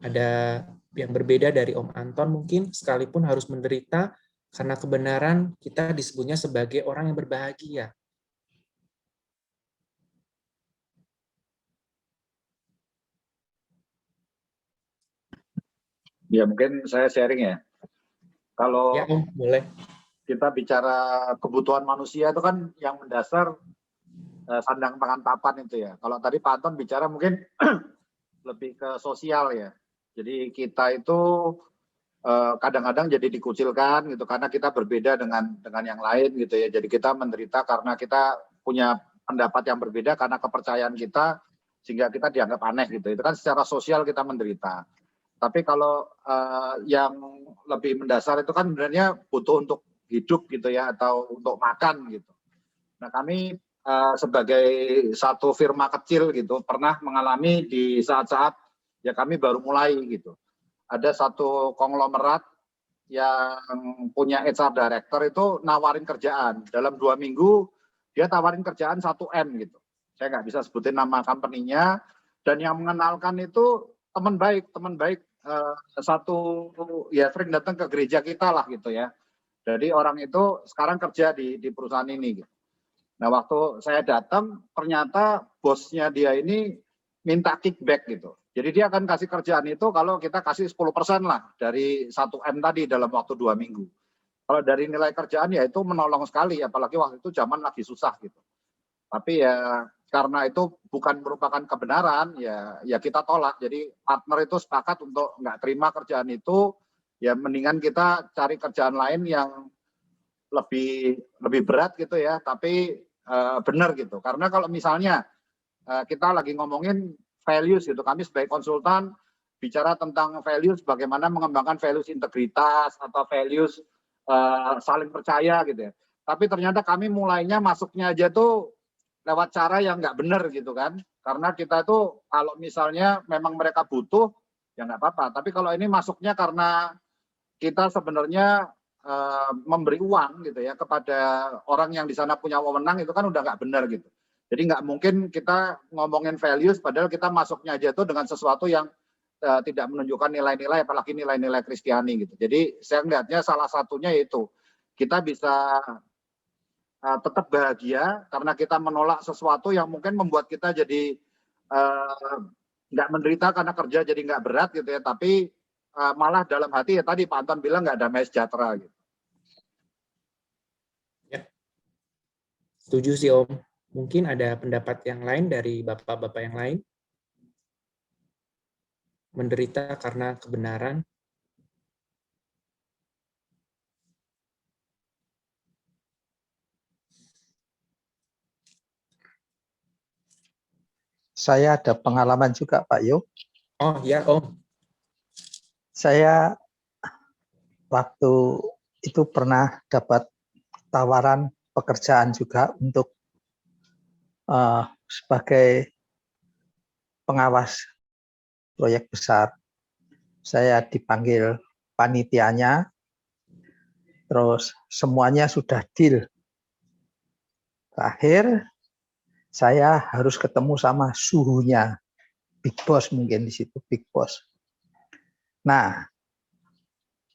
ada yang berbeda dari Om Anton mungkin, sekalipun harus menderita karena kebenaran, kita disebutnya sebagai orang yang berbahagia. Ya mungkin saya sharing ya. Kalau ya, Om, boleh. Kita bicara kebutuhan manusia itu kan yang mendasar sandang pangan papan itu ya. Kalau tadi Pak Anton bicara mungkin lebih ke sosial ya. Jadi kita itu kadang-kadang jadi dikucilkan gitu karena kita berbeda dengan yang lain gitu ya. Jadi kita menderita karena kita punya pendapat yang berbeda karena kepercayaan kita sehingga kita dianggap aneh gitu. Itu kan secara sosial kita menderita. Tapi kalau yang lebih mendasar itu kan sebenarnya butuh untuk hidup gitu ya atau untuk makan gitu. Nah kami sebagai satu firma kecil gitu pernah mengalami di saat-saat ya kami baru mulai gitu. Ada satu konglomerat yang punya HR director itu nawarin kerjaan. Dalam 2 minggu dia tawarin kerjaan 1M gitu. Saya nggak bisa sebutin nama company-nya. Dan yang mengenalkan itu teman baik satu ya sering datang ke gereja kita lah gitu ya. Jadi orang itu sekarang kerja di perusahaan ini gitu. Nah, waktu saya datang, ternyata bosnya dia ini minta kickback gitu. Jadi dia akan kasih kerjaan itu kalau kita kasih 10% lah dari 1M tadi dalam waktu 2 minggu. Kalau dari nilai kerjaan ya itu menolong sekali, apalagi waktu itu zaman lagi susah gitu. Tapi ya karena itu bukan merupakan kebenaran, ya kita tolak. Jadi partner itu sepakat untuk nggak terima kerjaan itu, ya mendingan kita cari kerjaan lain yang lebih berat gitu ya, tapi benar gitu. Karena kalau misalnya kita lagi ngomongin values gitu, kami sebagai konsultan bicara tentang values, bagaimana mengembangkan values integritas atau values saling percaya gitu ya. Tapi ternyata kami mulainya masuknya aja tuh lewat cara yang nggak benar gitu kan. Karena kita tuh kalau misalnya memang mereka butuh ya nggak apa-apa. Tapi kalau ini masuknya karena kita sebenarnya memberi uang gitu ya kepada orang yang di sana punya wewenang, itu kan udah nggak benar gitu. Jadi nggak mungkin kita ngomongin values padahal kita masuknya aja tuh dengan sesuatu yang tidak menunjukkan nilai-nilai, apalagi nilai-nilai Kristiani gitu. Jadi saya melihatnya salah satunya yaitu kita bisa tetap bahagia karena kita menolak sesuatu yang mungkin membuat kita jadi nggak menderita karena kerja jadi nggak berat gitu ya, tapi malah dalam hati ya tadi Pak Anton bilang nggak damai sejahtera gitu. Ya. Setuju sih Om. Mungkin ada pendapat yang lain dari bapak-bapak yang lain? Menderita karena kebenaran. Saya ada pengalaman juga Pak Yo. Oh ya Om. Saya waktu itu pernah dapat tawaran pekerjaan juga untuk sebagai pengawas proyek besar. Saya dipanggil panitianya, terus semuanya sudah deal. Terakhir, saya harus ketemu sama suhunya, Big Boss mungkin di situ, Big Boss. Nah,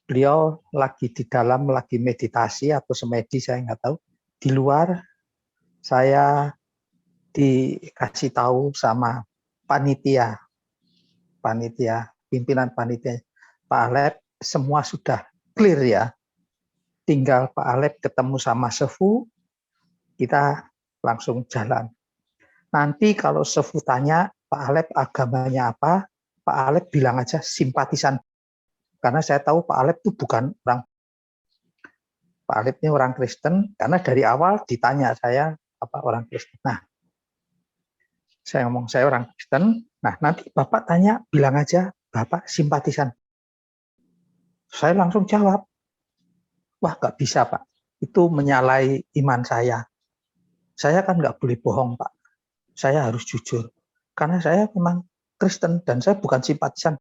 beliau lagi di dalam, lagi meditasi atau semedi, saya nggak tahu. Di luar, saya dikasih tahu sama panitia, pimpinan panitia, Pak Alep, semua sudah clear ya. Tinggal Pak Alep ketemu sama Sefu, kita langsung jalan. Nanti kalau Sefu tanya, Pak Alep agamanya apa, Pak Alep bilang aja simpatisan. Karena saya tahu Pak Alep itu bukan orang, Pak Alep ini orang Kristen, karena dari awal ditanya saya apa orang Kristen. Nah, saya ngomong saya orang Kristen, nah nanti Bapak tanya, bilang aja Bapak simpatisan. Saya langsung jawab, wah nggak bisa Pak, itu menyalahi iman saya. Saya kan nggak boleh bohong Pak, saya harus jujur. Karena saya memang Kristen dan saya bukan simpatisan.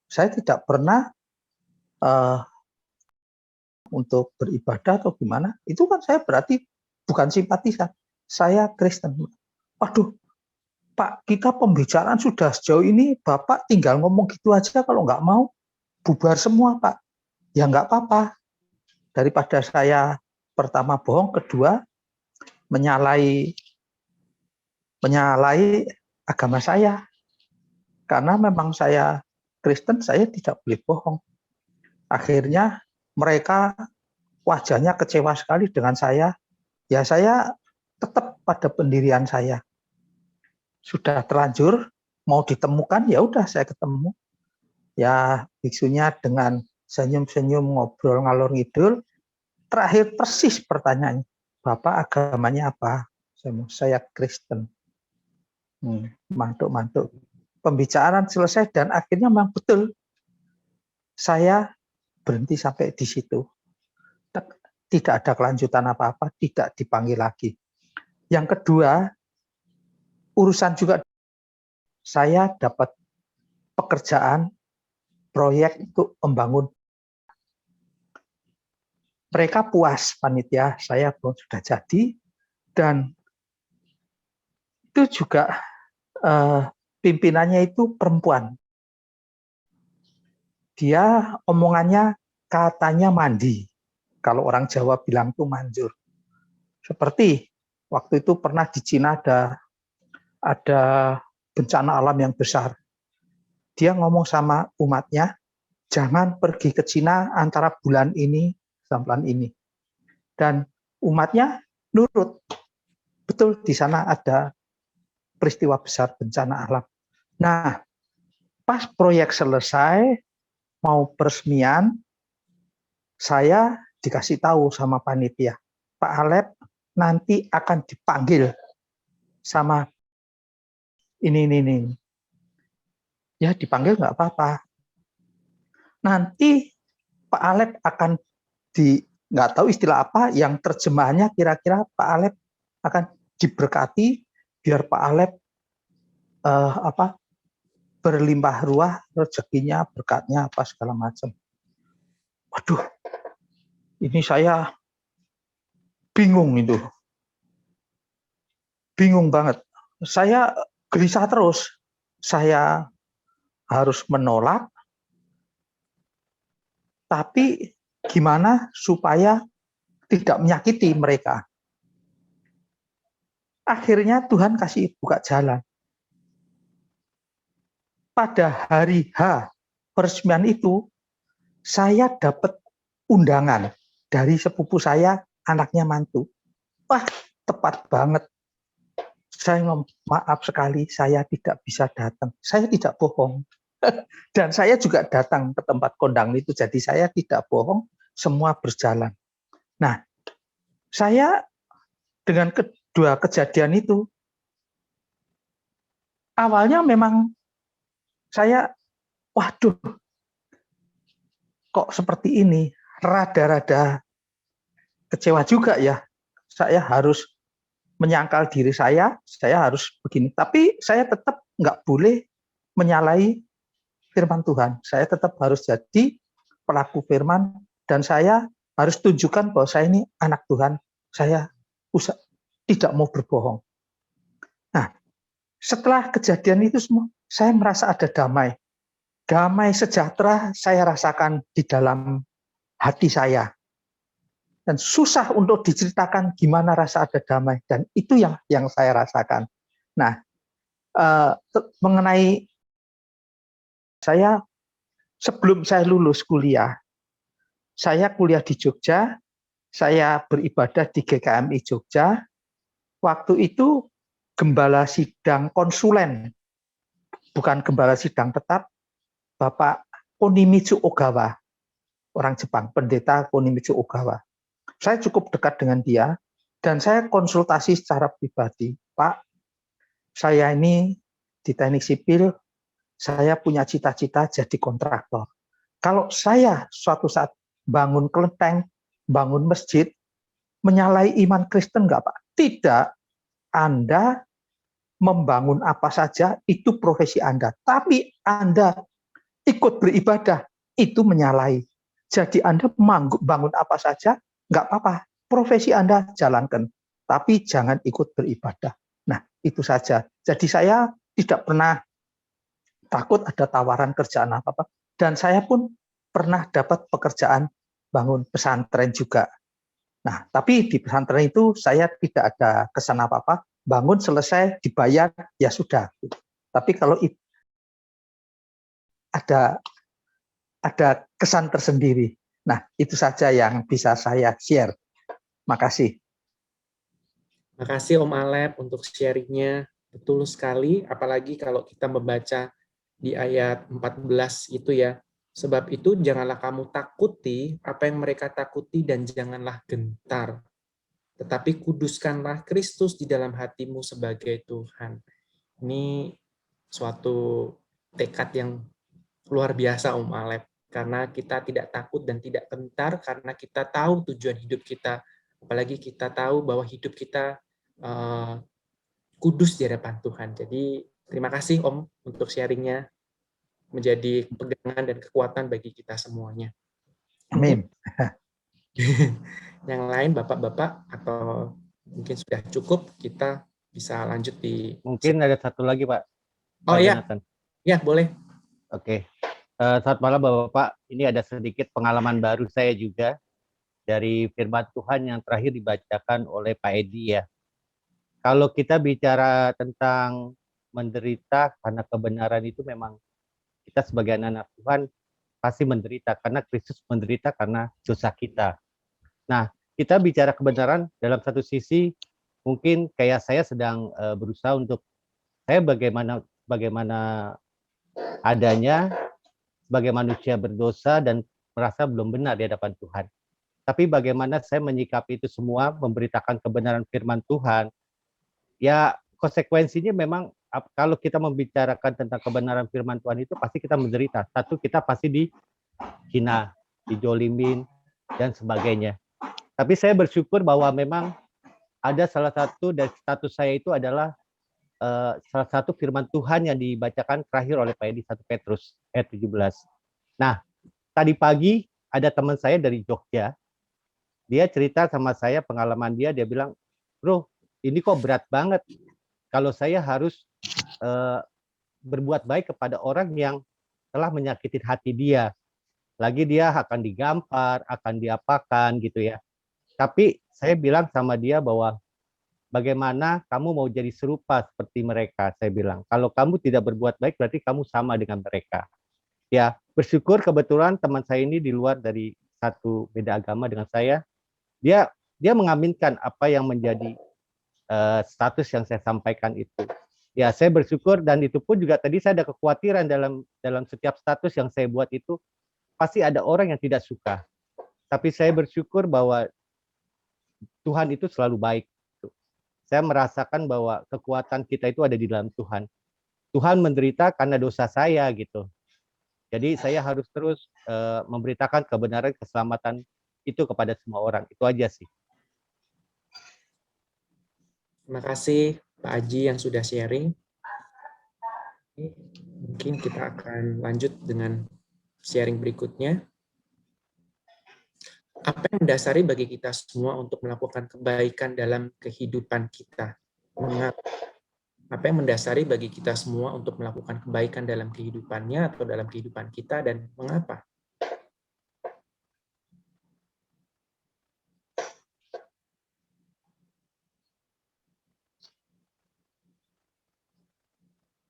Saya tidak pernah untuk beribadah atau gimana, itu kan saya berarti bukan simpatisan. Saya Kristen. Waduh, Pak, kita pembicaraan sudah sejauh ini, Bapak tinggal ngomong gitu aja, kalau nggak mau, bubar semua, Pak. Ya nggak apa-apa. Daripada saya pertama bohong, kedua menyalahi agama saya. Karena memang saya Kristen, saya tidak boleh bohong. Akhirnya mereka wajahnya kecewa sekali dengan saya. Ya saya tetap pada pendirian saya. Sudah terlanjur, mau ditemukan, ya udah saya ketemu. Ya biksunya dengan senyum-senyum ngobrol ngalor ngidul. Terakhir persis pertanyaannya, Bapak agamanya apa? Saya Kristen. Mantuk-mantuk. Pembicaraan selesai dan akhirnya memang betul. Saya berhenti sampai di situ. Tidak ada kelanjutan apa-apa, tidak dipanggil lagi. Yang kedua, urusan juga saya dapat pekerjaan proyek untuk membangun. Mereka puas, panitia, saya pun sudah jadi, dan itu juga pimpinannya itu perempuan. Dia omongannya katanya mandi. Kalau orang Jawa bilang itu manjur. Seperti waktu itu pernah di Cina ada bencana alam yang besar. Dia ngomong sama umatnya, jangan pergi ke Cina antara bulan ini sampai bulan ini. Dan umatnya nurut. Betul, di sana ada peristiwa besar bencana alam. Nah, pas proyek selesai, mau peresmian, saya dikasih tahu sama panitia, Pak Alep nanti akan dipanggil sama ini. Ya dipanggil nggak apa-apa. Nanti Pak Alep akan nggak tahu istilah apa, yang terjemahannya kira-kira Pak Alep akan diberkati biar Pak Alep berlimpah ruah rezekinya, berkatnya apa segala macam. Waduh, ini saya bingung itu. Bingung banget. Saya gelisah terus. Saya harus menolak, tapi gimana supaya tidak menyakiti mereka. Akhirnya Tuhan kasih buka jalan. Pada hari H peresmian itu, saya dapat undangan dari sepupu saya, anaknya mantu. Wah, tepat banget. Saya ngomong, maaf sekali, saya tidak bisa datang. Saya tidak bohong. Dan saya juga datang ke tempat kondangan itu, jadi saya tidak bohong, semua berjalan. Nah, saya dengan kedua kejadian itu, awalnya memang saya, waduh, kok seperti ini, rada-rada kecewa juga ya. Saya harus menyangkal diri saya harus begini. Tapi saya tetap nggak boleh menyalahi firman Tuhan. Saya tetap harus jadi pelaku firman, dan saya harus tunjukkan bahwa saya ini anak Tuhan. Saya tidak mau berbohong. Nah, setelah kejadian itu semua, saya merasa ada damai. Damai sejahtera saya rasakan di dalam hati saya. Dan susah untuk diceritakan gimana rasa ada damai. Dan itu yang saya rasakan. Nah, mengenai saya, sebelum saya lulus kuliah, saya kuliah di Jogja, saya beribadah di GKMI Jogja. Waktu itu gembala sidang konsulen, bukan gembala sidang tetap, Bapak Konimitsu Ogawa, orang Jepang, pendeta Konimitsu Ogawa. Saya cukup dekat dengan dia, dan saya konsultasi secara pribadi. Pak, saya ini di teknik sipil, saya punya cita-cita jadi kontraktor. Kalau saya suatu saat bangun kelenteng, bangun masjid, menyalahi iman Kristen nggak Pak? Tidak. Anda membangun apa saja, itu profesi Anda. Tapi Anda ikut beribadah, itu menyalahi. Jadi Anda bangun apa saja, nggak apa-apa, profesi Anda jalankan, tapi jangan ikut beribadah. Nah, itu saja. Jadi saya tidak pernah takut ada tawaran kerjaan apa-apa, dan saya pun pernah dapat pekerjaan bangun pesantren juga. Nah, tapi di pesantren itu saya tidak ada kesan apa-apa, bangun selesai dibayar, ya sudah. Tapi kalau ada kesan tersendiri. Nah, itu saja yang bisa saya share. Makasih. Makasih Om Alep untuk sharingnya. Betul sekali, apalagi kalau kita membaca di ayat 14 itu ya. Sebab itu janganlah kamu takuti apa yang mereka takuti, dan janganlah gentar. Tetapi kuduskanlah Kristus di dalam hatimu sebagai Tuhan. Ini suatu tekad yang luar biasa Om Alep. Karena kita tidak takut dan tidak gentar, karena kita tahu tujuan hidup kita. Apalagi kita tahu bahwa hidup kita kudus di hadapan Tuhan. Jadi terima kasih Om untuk sharingnya, menjadi pegangan dan kekuatan bagi kita semuanya. Amin. Yang lain Bapak-bapak atau mungkin sudah cukup, kita bisa lanjut di... Mungkin ada satu lagi Pak. Oh Pak iya, Jonathan. ya boleh. Oke. Selamat malam Bapak-bapak. Ini ada sedikit pengalaman baru saya juga dari firman Tuhan yang terakhir dibacakan oleh Pak Edi ya. Kalau kita bicara tentang menderita karena kebenaran itu memang kita sebagai anak Tuhan pasti menderita karena Kristus menderita karena dosa kita. Nah, kita bicara kebenaran dalam satu sisi mungkin kayak saya sedang berusaha untuk saya bagaimana adanya sebagai manusia berdosa dan merasa belum benar di hadapan Tuhan. Tapi bagaimana saya menyikapi itu semua, memberitakan kebenaran firman Tuhan, ya konsekuensinya memang kalau kita membicarakan tentang kebenaran firman Tuhan itu pasti kita menderita. Satu, kita pasti dihina, dijolimin, dan sebagainya. Tapi saya bersyukur bahwa memang ada salah satu dari status saya itu adalah salah satu firman Tuhan yang dibacakan terakhir oleh Pak Edi 1 Petrus ayat 17. Nah, tadi pagi ada teman saya dari Jogja, dia cerita sama saya pengalaman dia bilang, bro, ini kok berat banget kalau saya harus berbuat baik kepada orang yang telah menyakiti hati dia. Lagi dia akan digampar, akan diapakan gitu ya. Tapi saya bilang sama dia bahwa bagaimana kamu mau jadi serupa seperti mereka, saya bilang. Kalau kamu tidak berbuat baik berarti kamu sama dengan mereka. Ya, bersyukur kebetulan teman saya ini di luar dari satu beda agama dengan saya. Dia mengaminkan apa yang menjadi status yang saya sampaikan itu. Ya, saya bersyukur dan itu pun juga tadi saya ada kekhawatiran dalam setiap status yang saya buat itu pasti ada orang yang tidak suka. Tapi saya bersyukur bahwa Tuhan itu selalu baik. Saya merasakan bahwa kekuatan kita itu ada di dalam Tuhan. Tuhan menderita karena dosa saya gitu. Jadi saya harus terus memberitakan kebenaran keselamatan itu kepada semua orang. Itu aja sih. Terima kasih Pak Aji yang sudah sharing. Mungkin kita akan lanjut dengan sharing berikutnya. Apa yang mendasari bagi kita semua untuk melakukan kebaikan dalam kehidupan kita? Mengapa? Apa yang mendasari bagi kita semua untuk melakukan kebaikan dalam kehidupannya atau dalam kehidupan kita dan mengapa?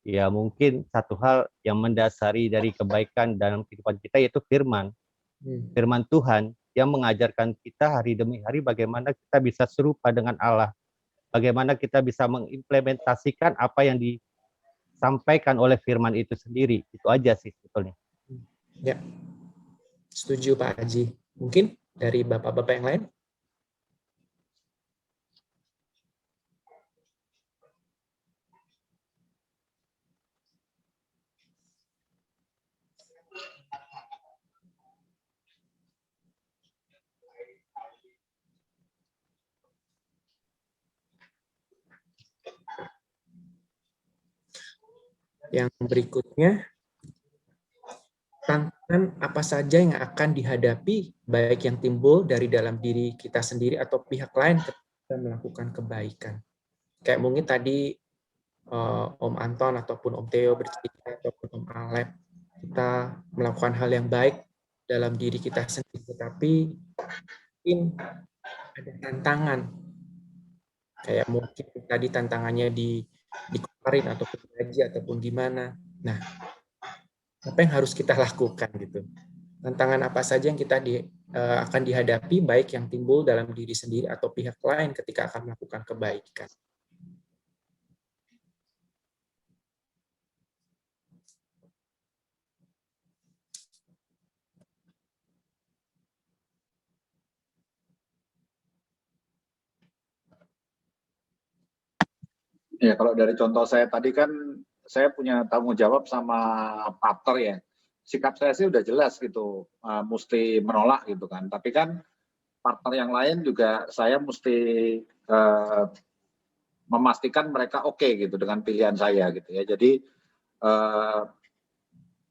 Ya mungkin satu hal yang mendasari dari kebaikan dalam kehidupan kita yaitu firman. Firman Tuhan yang mengajarkan kita hari demi hari bagaimana kita bisa serupa dengan Allah. Bagaimana kita bisa mengimplementasikan apa yang disampaikan oleh firman itu sendiri. Itu aja sih sebetulnya. Ya, setuju Pak Haji. Mungkin dari Bapak-Bapak yang lain? Yang berikutnya, tantangan apa saja yang akan dihadapi, baik yang timbul dari dalam diri kita sendiri atau pihak lain ketika melakukan kebaikan. Kayak mungkin tadi Om Anton ataupun Om Theo bercerita, ataupun Om Alep, kita melakukan hal yang baik dalam diri kita sendiri, tetapi mungkin ada tantangan. Kayak mungkin tadi tantangannya dikeluarin ataupun gaji ataupun gimana. Nah, apa yang harus kita lakukan gitu? Tantangan apa saja yang kita akan dihadapi baik yang timbul dalam diri sendiri atau pihak lain ketika akan melakukan kebaikan. Ya, kalau dari contoh saya tadi kan saya punya tanggung jawab sama partner ya. Sikap saya sih udah jelas gitu, mesti menolak gitu kan. Tapi kan partner yang lain juga saya mesti memastikan mereka oke gitu dengan pilihan saya gitu ya. Jadi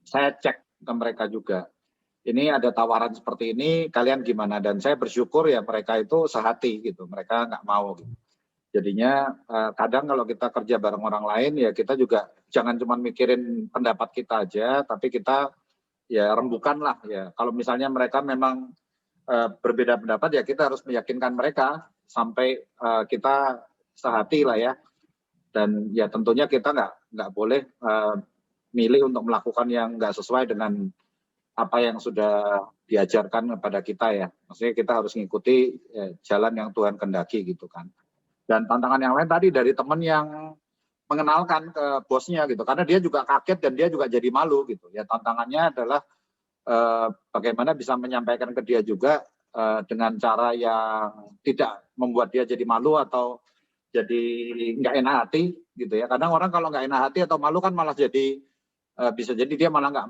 saya cek ke mereka juga. Ini ada tawaran seperti ini, kalian gimana? Dan saya bersyukur ya mereka itu sehati gitu. Mereka nggak mau gitu. Jadinya kadang kalau kita kerja bareng orang lain ya kita juga jangan cuma mikirin pendapat kita aja, tapi kita ya rembukan lah ya. Kalau misalnya mereka memang berbeda pendapat ya kita harus meyakinkan mereka sampai kita sehati lah ya. Dan ya tentunya kita nggak boleh milih untuk melakukan yang nggak sesuai dengan apa yang sudah diajarkan kepada kita ya. Maksudnya kita harus mengikuti jalan yang Tuhan kehendaki gitu kan. Dan tantangan yang lain tadi dari teman yang mengenalkan ke bosnya gitu, karena dia juga kaget dan dia juga jadi malu gitu. Ya tantangannya adalah bagaimana bisa menyampaikan ke dia juga dengan cara yang tidak membuat dia jadi malu atau jadi nggak enak hati gitu ya. Kadang orang kalau nggak enak hati atau malu kan malah jadi bisa jadi dia malah nggak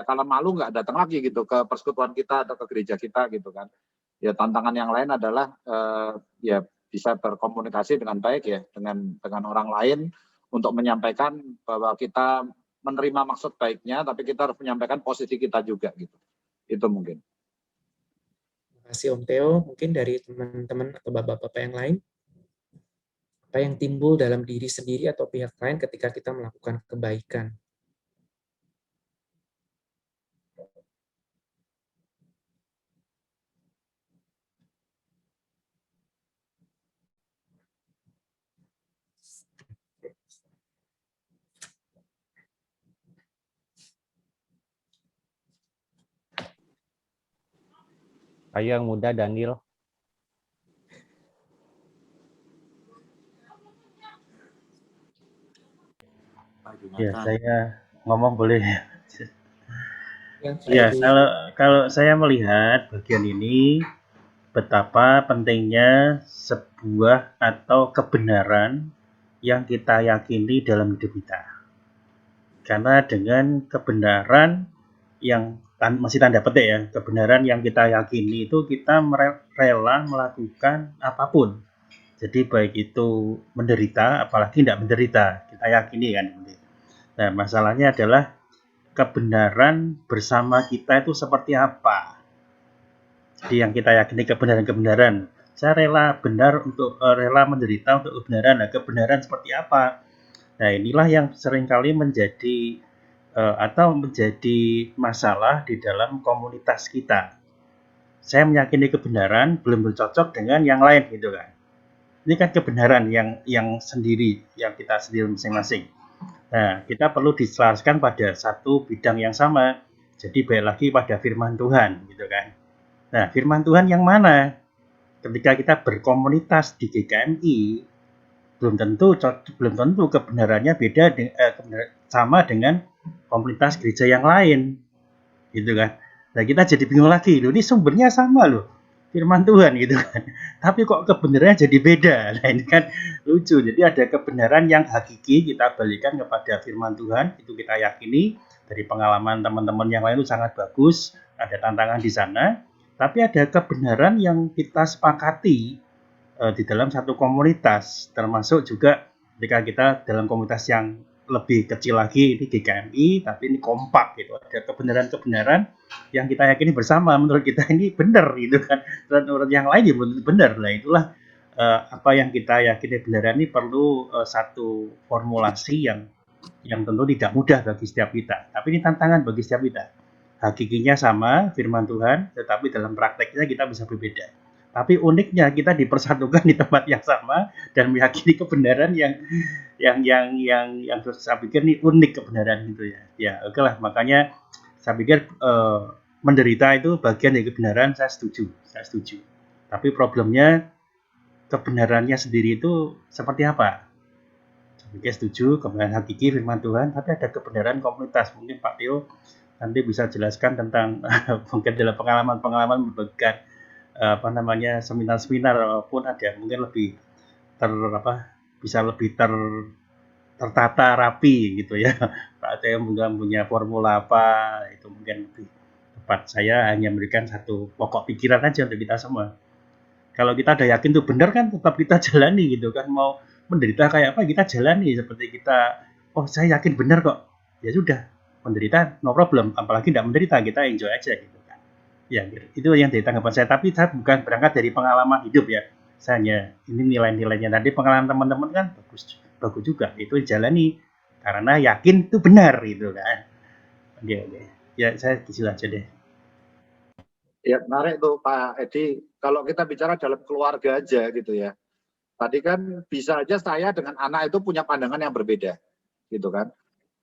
kalau malu nggak datang lagi gitu ke persekutuan kita atau ke gereja kita gitu kan. Ya tantangan yang lain adalah ya bisa berkomunikasi dengan baik ya dengan orang lain untuk menyampaikan bahwa kita menerima maksud baiknya, tapi kita harus menyampaikan posisi kita juga gitu. Itu mungkin. Terima kasih Om Theo. Mungkin dari teman-teman atau bapak-bapak yang lain, apa yang timbul dalam diri sendiri atau pihak lain ketika kita melakukan kebaikan? Ayo yang muda, Daniel. Ya, saya ngomong boleh. Yang Ya, kalau saya melihat bagian ini betapa pentingnya sebuah atau kebenaran yang kita yakini dalam hidup kita. Karena dengan kebenaran yang masih tanda petik ya, kebenaran yang kita yakini itu kita rela melakukan apapun. Jadi baik itu menderita, apalagi tidak menderita, kita yakini kan. Nah, masalahnya adalah kebenaran bersama kita itu seperti apa. Jadi yang kita yakini kebenaran-kebenaran. Saya rela benar untuk rela menderita untuk kebenaran. Nah, kebenaran seperti apa? Nah, inilah yang seringkali menjadi atau menjadi masalah di dalam komunitas kita. Saya meyakini kebenaran belum bercocok dengan yang lain gitu kan. Ini kan kebenaran yang sendiri, yang kita sendiri masing-masing. Nah, kita perlu diselaraskan pada satu bidang yang sama. Jadi balik lagi pada firman Tuhan gitu kan. Nah, firman Tuhan yang mana? Ketika kita berkomunitas di GKMI, belum tentu kebenarannya beda sama dengan komunitas gereja yang lain, gitu kan. Nah, kita jadi bingung lagi, loh ini sumbernya sama loh, firman Tuhan gitu kan. Tapi kok kebenarannya jadi beda? Nah, ini kan lucu. Jadi ada kebenaran yang hakiki kita balikan kepada firman Tuhan, itu kita yakini dari pengalaman teman-teman yang lain itu sangat bagus, ada tantangan di sana. Tapi ada kebenaran yang kita sepakati di dalam satu komunitas, termasuk juga ketika kita dalam komunitas yang lebih kecil lagi, ini GKMI, tapi ini kompak gitu. Ada kebenaran-kebenaran yang kita yakini bersama, menurut kita ini benar gitu kan. Dan menurut yang lain ya benar. Nah, itulah apa yang kita yakini benar ini perlu satu formulasi yang tentu tidak mudah bagi setiap kita. Tapi ini tantangan bagi setiap kita. Hakikinya sama, firman Tuhan, tetapi dalam prakteknya kita bisa berbeda. Tapi uniknya kita dipersatukan di tempat yang sama dan meyakini kebenaran yang saya pikir ini unik kebenaran gitu ya. Ya, oke lah. Makanya saya pikir menderita itu bagian dari kebenaran, saya setuju. Tapi problemnya kebenarannya sendiri itu seperti apa? Saya pikir setuju, kebenaran hakiki firman Tuhan, tapi ada kebenaran komunitas. Mungkin Pak Theo nanti bisa jelaskan tentang mungkin dalam pengalaman membagikan seminar-seminar pun ada mungkin lebih bisa lebih tertata rapi gitu ya. Pak Theo mungkin punya formula apa, itu mungkin lebih tepat. Saya hanya memberikan satu pokok pikiran aja untuk kita semua. Kalau kita udah yakin itu benar kan tetap kita jalani gitu kan, mau menderita kayak apa kita jalani, seperti kita, oh saya yakin benar kok, ya sudah, menderita no problem, apalagi tidak menderita, kita enjoy aja gitu kan. Ya itu yang dari tanggapan saya, tapi saya bukan berangkat dari pengalaman hidup ya, saya hanya ini nilai-nilainya. Tadi pengalaman teman-teman kan bagus juga, itu jalani karena yakin itu benar gitu kan. Oke. Ya saya setuju aja deh. Ya menarik tuh Pak Edi, kalau kita bicara dalam keluarga aja gitu ya. Tadi kan bisa aja saya dengan anak itu punya pandangan yang berbeda gitu kan.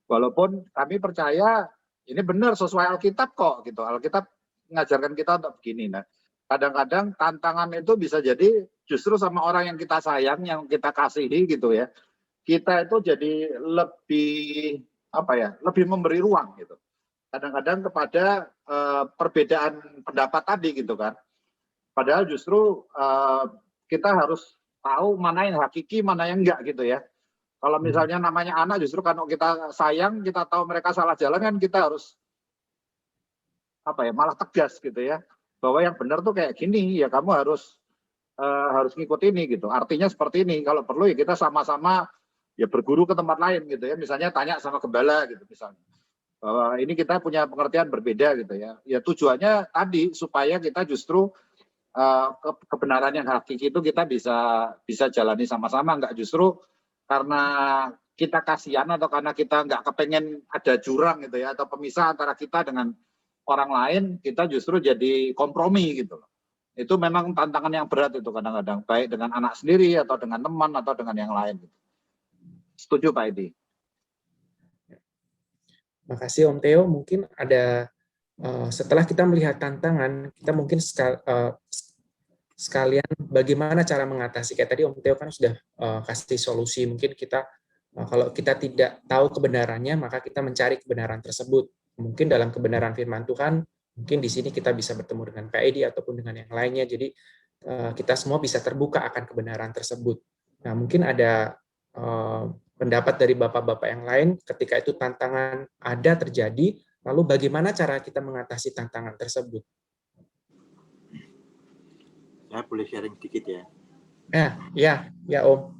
Walaupun kami percaya ini benar sesuai Alkitab kok gitu. Alkitab mengajarkan kita untuk begini. Nah, kadang-kadang tantangan itu bisa jadi justru sama orang yang kita sayang, yang kita kasihi gitu ya. Kita itu jadi lebih lebih memberi ruang gitu. Kadang-kadang kepada perbedaan pendapat tadi gitu kan. Padahal justru kita harus tahu mana yang hakiki, mana yang enggak gitu ya. Kalau misalnya namanya anak, justru kalau kita sayang, kita tahu mereka salah jalan kan kita harus malah tegas gitu ya. Bahwa yang benar tuh kayak gini, ya kamu harus ngikut ini gitu. Artinya seperti ini. Kalau perlu ya kita sama-sama ya berguru ke tempat lain gitu ya. Misalnya tanya sama gembala gitu misalnya. Bahwa ini kita punya pengertian berbeda gitu ya. Ya tujuannya tadi supaya kita justru kebenaran yang hakiki itu kita bisa jalani sama-sama, enggak justru karena kita kasihan atau karena kita enggak kepengen ada jurang gitu ya, atau pemisah antara kita dengan orang lain, kita justru jadi kompromi gitu loh. Itu memang tantangan yang berat itu kadang-kadang, baik dengan anak sendiri atau dengan teman atau dengan yang lain. Setuju Pak Edi? Makasih Om Theo. Mungkin ada setelah kita melihat tantangan, kita mungkin sekalian bagaimana cara mengatasi. Kayak tadi Om Theo kan sudah kasih solusi. Mungkin kita kalau kita tidak tahu kebenarannya, maka kita mencari kebenaran tersebut. Mungkin dalam kebenaran firman Tuhan, mungkin di sini kita bisa bertemu dengan Pak Edi ataupun dengan yang lainnya. Jadi kita semua bisa terbuka akan kebenaran tersebut. Nah, mungkin ada pendapat dari bapak-bapak yang lain ketika itu tantangan ada terjadi, lalu bagaimana cara kita mengatasi tantangan tersebut? Saya boleh sharing sedikit ya? Ya Om.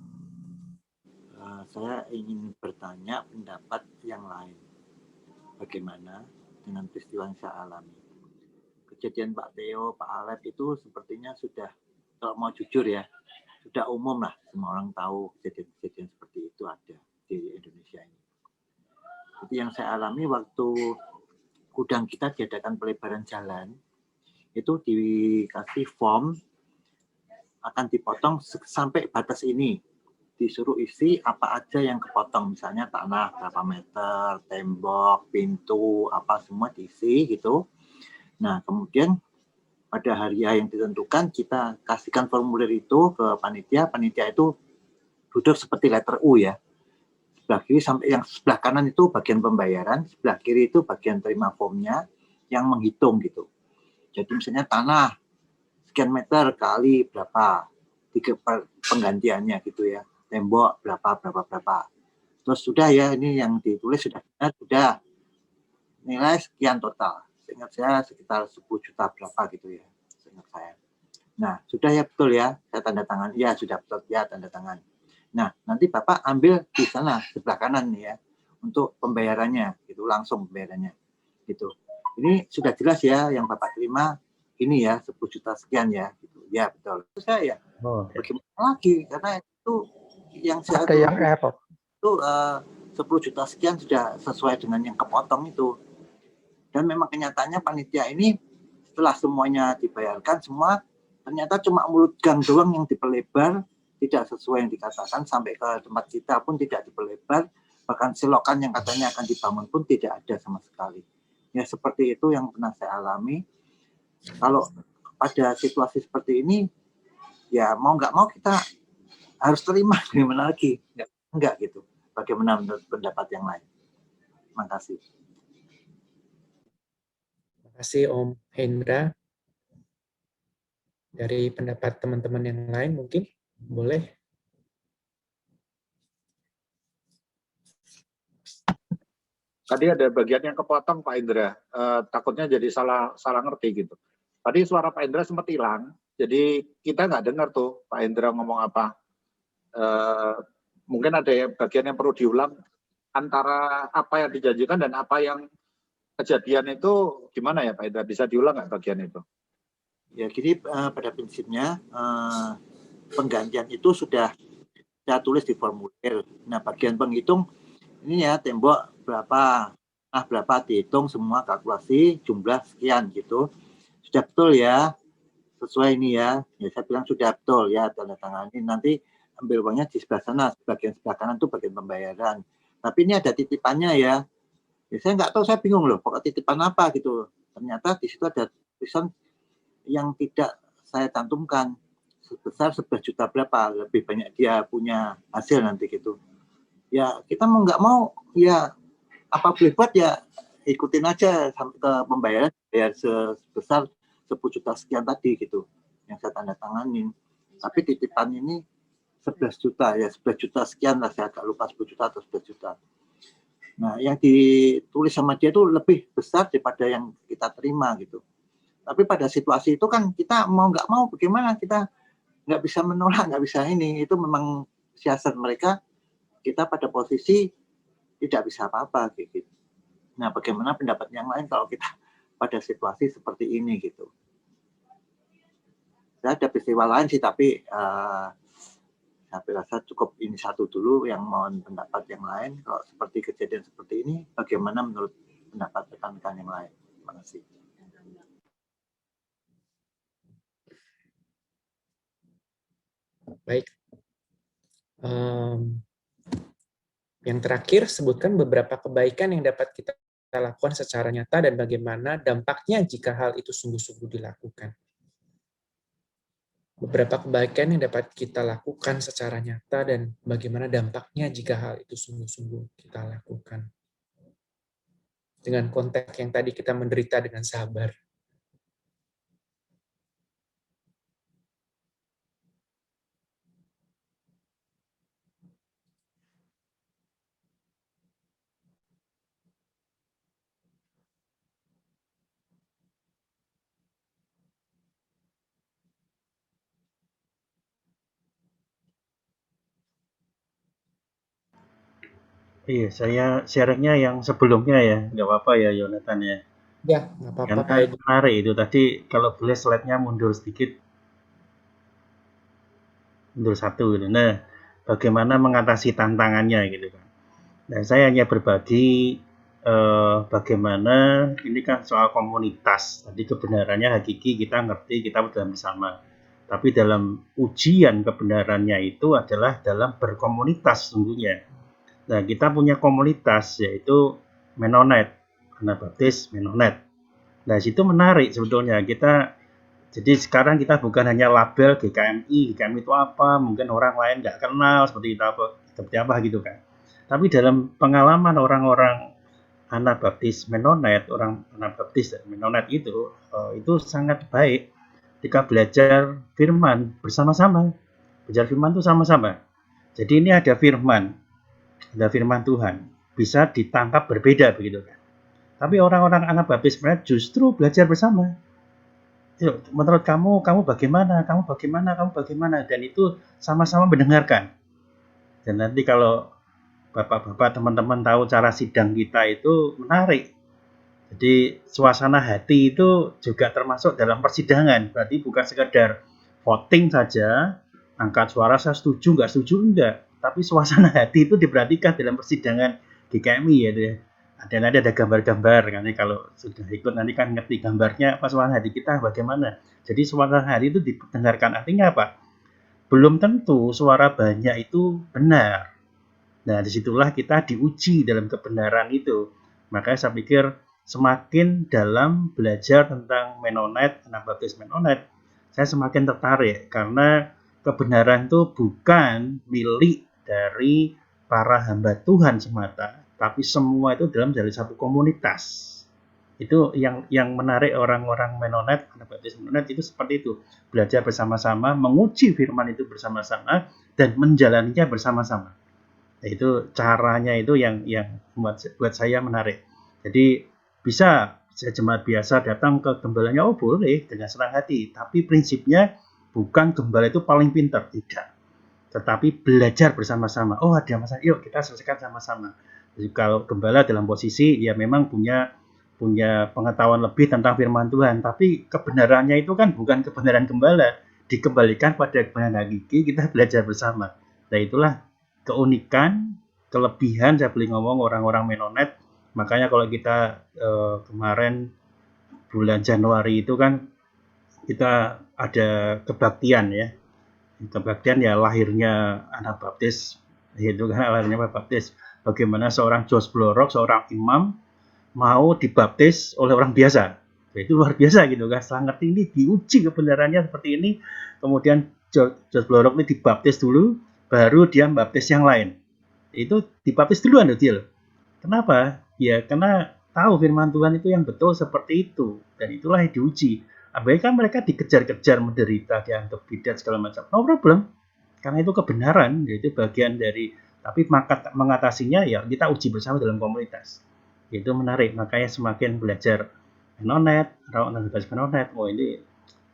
Saya ingin bertanya pendapat yang lain. Bagaimana dengan peristiwa yang saya alami? Kejadian Pak Theo, Pak Alep itu sepertinya sudah, kalau mau jujur ya, sudah umum lah, semua orang tahu kejadian-kejadian seperti itu ada di Indonesia ini. Jadi yang saya alami waktu gudang kita diadakan pelebaran jalan, itu dikasih form akan dipotong sampai batas ini. Disuruh isi apa aja yang kepotong, misalnya tanah berapa meter, tembok, pintu, apa semua diisi gitu. Nah, kemudian pada hari yang ditentukan kita kasihkan formulir itu ke panitia itu duduk seperti letter U ya. Sebelah kiri sampai yang sebelah kanan itu bagian pembayaran, sebelah kiri itu bagian terima formnya yang menghitung gitu. Jadi misalnya tanah sekian meter kali berapa, penggantiannya gitu ya. Tembok berapa. Terus sudah ya, ini yang ditulis sudah nilai sekian total. Seingat saya sekitar 10 juta berapa gitu ya, seingat saya. Nah, sudah ya betul ya, saya tanda tangan. Ya, sudah betul ya, tanda tangan. Nah, nanti Bapak ambil di sana sebelah kanan nih ya untuk pembayarannya, gitu langsung pembayarannya. Gitu. Ini sudah jelas ya yang Bapak terima ini ya 10 juta sekian ya gitu. Ya, betul. Saya bagaimana lagi karena itu yang saya ada yang error. Itu 10 juta sekian sudah sesuai dengan yang kepotong itu. Dan memang kenyataannya panitia ini setelah semuanya dibayarkan semua ternyata cuma mulut gang doang yang diperlebar, tidak sesuai yang dikatakan, sampai ke tempat kita pun tidak diperlebar, bahkan selokan yang katanya akan dibangun pun tidak ada sama sekali. Ya seperti itu yang pernah saya alami. Kalau pada situasi seperti ini, ya mau nggak mau kita harus terima, gimana lagi? Enggak gitu. Bagaimana menurut pendapat yang lain? Terima kasih. Terima kasih Om Hendra. Dari pendapat teman-teman yang lain mungkin boleh. Tadi ada bagian yang kepotong Pak Indra, takutnya jadi salah ngerti gitu. Tadi suara Pak Indra sempat hilang, jadi kita nggak dengar tuh Pak Indra ngomong apa. mungkin ada bagian yang perlu diulang antara apa yang dijanjikan dan apa yang kejadian itu gimana ya Pak Indra? Bisa diulang nggak bagian itu? Ya, jadi pada prinsipnya penggantian itu sudah saya tulis di formulir. Nah, bagian penghitung ini ya tembok berapa, berapa dihitung semua kalkulasi jumlah sekian gitu. Sudah betul ya, sesuai ini ya. Ya saya bilang sudah betul ya, tanda tangani. Nanti ambil uangnya di sebelah sana, bagian sebelah kanan itu bagian pembayaran. Tapi ini ada titipannya ya. Ya saya nggak tahu, saya bingung loh, pokok titipan apa gitu. Ternyata di situ ada tulisan yang tidak saya cantumkan. Sebesar 11 juta berapa, lebih banyak dia punya hasil nanti gitu. Ya kita mau nggak mau ya apa boleh buat ya ikutin aja sampai ke pembayaran, bayar sebesar 10 juta sekian tadi gitu yang saya tanda tanganin. Tapi titipan ini 11 juta ya, 11 juta sekian lah, saya agak lupa 10 juta atau 11 juta. Nah yang ditulis sama dia itu lebih besar daripada yang kita terima gitu. Tapi pada situasi itu kan kita mau nggak mau bagaimana, kita nggak bisa menolak, nggak bisa ini. Itu memang siasat mereka, kita pada posisi tidak bisa apa-apa gitu. Nah bagaimana pendapat yang lain kalau kita pada situasi seperti ini gitu. Saya ada peristiwa lain sih, tapi saya rasa cukup ini satu dulu yang mohon pendapat yang lain. Kalau seperti kejadian seperti ini, bagaimana menurut pendapat rekan-rekan yang lain? Terima kasih. Baik. Yang terakhir, sebutkan beberapa kebaikan yang dapat kita lakukan secara nyata dan bagaimana dampaknya jika hal itu sungguh-sungguh dilakukan. Beberapa kebaikan yang dapat kita lakukan secara nyata dan bagaimana dampaknya jika hal itu sungguh-sungguh kita lakukan. Dengan konteks yang tadi kita menderita dengan sabar. Iya, saya sharingnya yang sebelumnya ya, nggak apa-apa ya Yonatan ya. Ya, nggak apa-apa Karena Pak Edi. menarik itu tadi, kalau boleh slide-nya mundur sedikit. Mundur satu gitu. Nah, bagaimana mengatasi tantangannya gitu kan. Dan saya hanya berbagi bagaimana ini kan soal komunitas. Tadi kebenarannya hakiki kita ngerti, kita sudah bersama. Tapi dalam ujian kebenarannya itu adalah dalam berkomunitas sesungguhnya. Nah, kita punya komunitas yaitu Menonet, Anabaptis Menonet. Nah, situ menarik sebetulnya kita. Jadi sekarang kita bukan hanya label GKMI itu apa, mungkin orang lain nggak kenal seperti apa gitu kan. Tapi dalam pengalaman orang-orang Anabaptis Menonet, orang Anabaptis dan Menonet itu sangat baik ketika belajar firman bersama-sama. Belajar firman itu sama-sama. Jadi ini ada firman Tuhan, bisa ditangkap berbeda begitu kan. Tapi orang-orang Anabaptis Menonet justru belajar bersama. Yuk, menurut kamu bagaimana, kamu bagaimana, dan itu sama-sama mendengarkan. Dan nanti kalau bapak-bapak teman-teman tahu cara sidang kita itu menarik. Jadi suasana hati itu juga termasuk dalam persidangan. Berarti bukan sekedar voting saja, angkat suara saya setuju, nggak setuju, enggak. Tapi suasana hati itu diperhatikan dalam persidangan GKMI ya. Dan ada gambar-gambar, nanti kalau sudah ikut nanti kan ngerti gambarnya apa suasana hati kita bagaimana. Jadi suasana hati itu didengarkan, artinya apa? Belum tentu suara banyak itu benar. Nah, disitulah kita diuji dalam kebenaran itu. Makanya saya pikir semakin dalam belajar tentang Menonet, Anabaptis Menonet, saya semakin tertarik karena kebenaran itu bukan milik dari para hamba Tuhan semata, tapi semua itu dari satu komunitas. Itu yang menarik orang-orang Menonet, Anabaptis Menonet itu seperti itu. Belajar bersama-sama, menguji firman itu bersama-sama, dan menjalaninya bersama-sama. Itu caranya itu yang buat saya menarik. Jadi bisa jemaat biasa datang ke gembalanya, oh boleh dengan senang hati. Tapi prinsipnya bukan gembala itu paling pintar, tidak. tetapi belajar bersama-sama. Oh, ada masalah, yuk kita selesaikan sama-sama. Jadi kalau gembala dalam posisi ya memang punya pengetahuan lebih tentang firman Tuhan, tapi kebenarannya itu kan bukan kebenaran gembala, dikembalikan pada kebenaran hakiki, kita belajar bersama. Nah, itulah keunikan, kelebihan saya boleh ngomong orang-orang Menonet. Makanya kalau kita kemarin bulan Januari itu kan kita ada kebaktian ya. Kebaktian ya lahirnya anak baptis, itu kan lahirnya anak baptis. Bagaimana seorang Jos Blorok, seorang imam mau dibaptis oleh orang biasa. Itu luar biasa gitu kan. Setelah ngerti ini diuji kebenarannya seperti ini, kemudian Jos Blorok ini dibaptis dulu, baru dia baptis yang lain. Itu dibaptis duluan Dil. Kenapa? Ya karena tahu firman Tuhan itu yang betul seperti itu, dan itulah yang diuji. Apalagi kan mereka dikejar-kejar, menderita, dianggap bidat segala macam. No problem, karena itu kebenaran, yaitu bagian dari. Tapi mengatasinya ya kita uji bersama dalam komunitas. Itu menarik, makanya semakin belajar Menonet, orang bebas Menonet, oh ini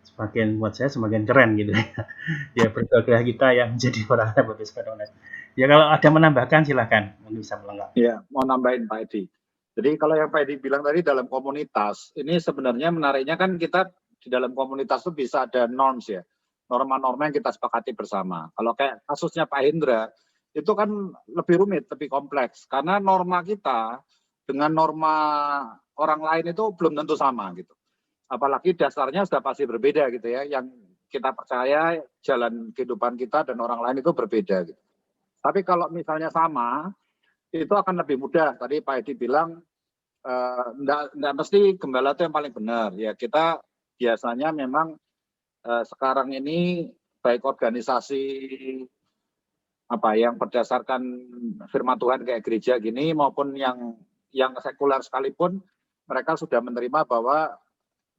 semakin buat saya semakin keren gitu ya. Ya berbagai kita yang menjadi orang bebas Menonet. Ya kalau ada menambahkan silakan, mungkin bisa melengkapi. Ya, mau nambahin Pak Edi. Jadi kalau yang Pak Edi bilang tadi dalam komunitas, ini sebenarnya menariknya kan kita di dalam komunitas itu bisa ada norms ya, norma-norma yang kita sepakati bersama. Kalau kayak kasusnya Pak Hendra, itu kan lebih rumit, lebih kompleks. Karena norma kita dengan norma orang lain itu belum tentu sama gitu. Apalagi dasarnya sudah pasti berbeda gitu ya. Yang kita percaya jalan kehidupan kita dan orang lain itu berbeda gitu. Tapi kalau misalnya sama, itu akan lebih mudah. Tadi Pak Edi bilang, enggak mesti gembala itu yang paling benar. Ya kita biasanya memang sekarang ini baik organisasi yang berdasarkan firman Tuhan kayak gereja gini maupun yang sekuler sekalipun, mereka sudah menerima bahwa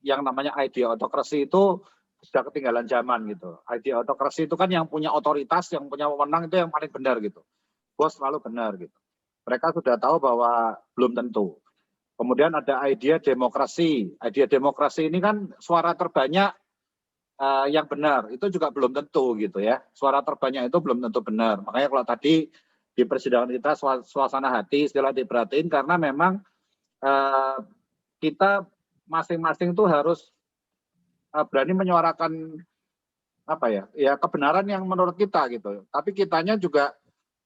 yang namanya ideotokrasi itu sudah ketinggalan zaman gitu. Ideotokrasi itu kan yang punya otoritas, yang punya wewenang itu yang paling benar gitu. Bos selalu benar gitu. Mereka sudah tahu bahwa belum tentu. Kemudian ada idea demokrasi. Idea demokrasi ini kan suara terbanyak yang benar, itu juga belum tentu gitu ya. Suara terbanyak itu belum tentu benar. Makanya kalau tadi di persidangan kita suasana hati istilah diperhatiin karena memang kita masing-masing tuh harus berani menyuarakan kebenaran yang menurut kita gitu. Tapi kitanya juga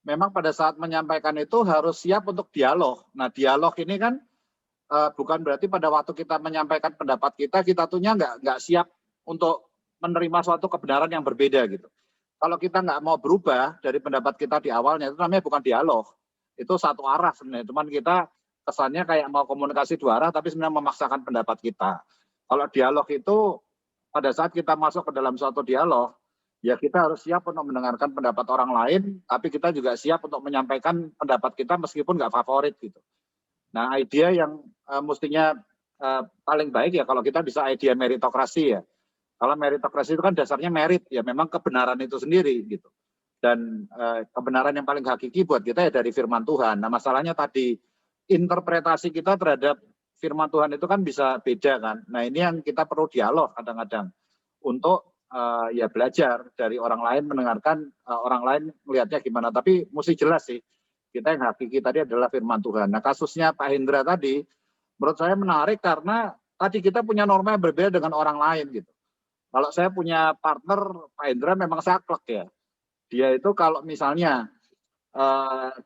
memang pada saat menyampaikan itu harus siap untuk dialog. Nah, dialog ini kan bukan berarti pada waktu kita menyampaikan pendapat kita tuhnya nggak siap untuk menerima suatu kebenaran yang berbeda gitu. Kalau kita nggak mau berubah dari pendapat kita di awalnya, itu namanya bukan dialog. Itu satu arah sebenarnya. Cuman kita kesannya kayak mau komunikasi dua arah, tapi sebenarnya memaksakan pendapat kita. Kalau dialog itu pada saat kita masuk ke dalam suatu dialog, ya kita harus siap untuk mendengarkan pendapat orang lain, tapi kita juga siap untuk menyampaikan pendapat kita meskipun nggak favorit gitu. Nah, idea yang mestinya paling baik ya kalau kita bisa idea meritokrasi ya. Kalau meritokrasi itu kan dasarnya merit, ya memang kebenaran itu sendiri gitu. Dan kebenaran yang paling hakiki buat kita ya dari firman Tuhan. Nah, masalahnya tadi interpretasi kita terhadap firman Tuhan itu kan bisa beda kan. Nah, ini yang kita perlu dialog kadang-kadang untuk ya belajar dari orang lain, mendengarkan orang lain melihatnya gimana. Tapi mesti jelas sih, kita yang hakiki tadi adalah firman Tuhan. Nah, kasusnya Pak Hendra tadi, menurut saya menarik karena tadi kita punya norma yang berbeda dengan orang lain gitu. Kalau saya punya partner, Pak Hendra memang saklek ya. Dia itu kalau misalnya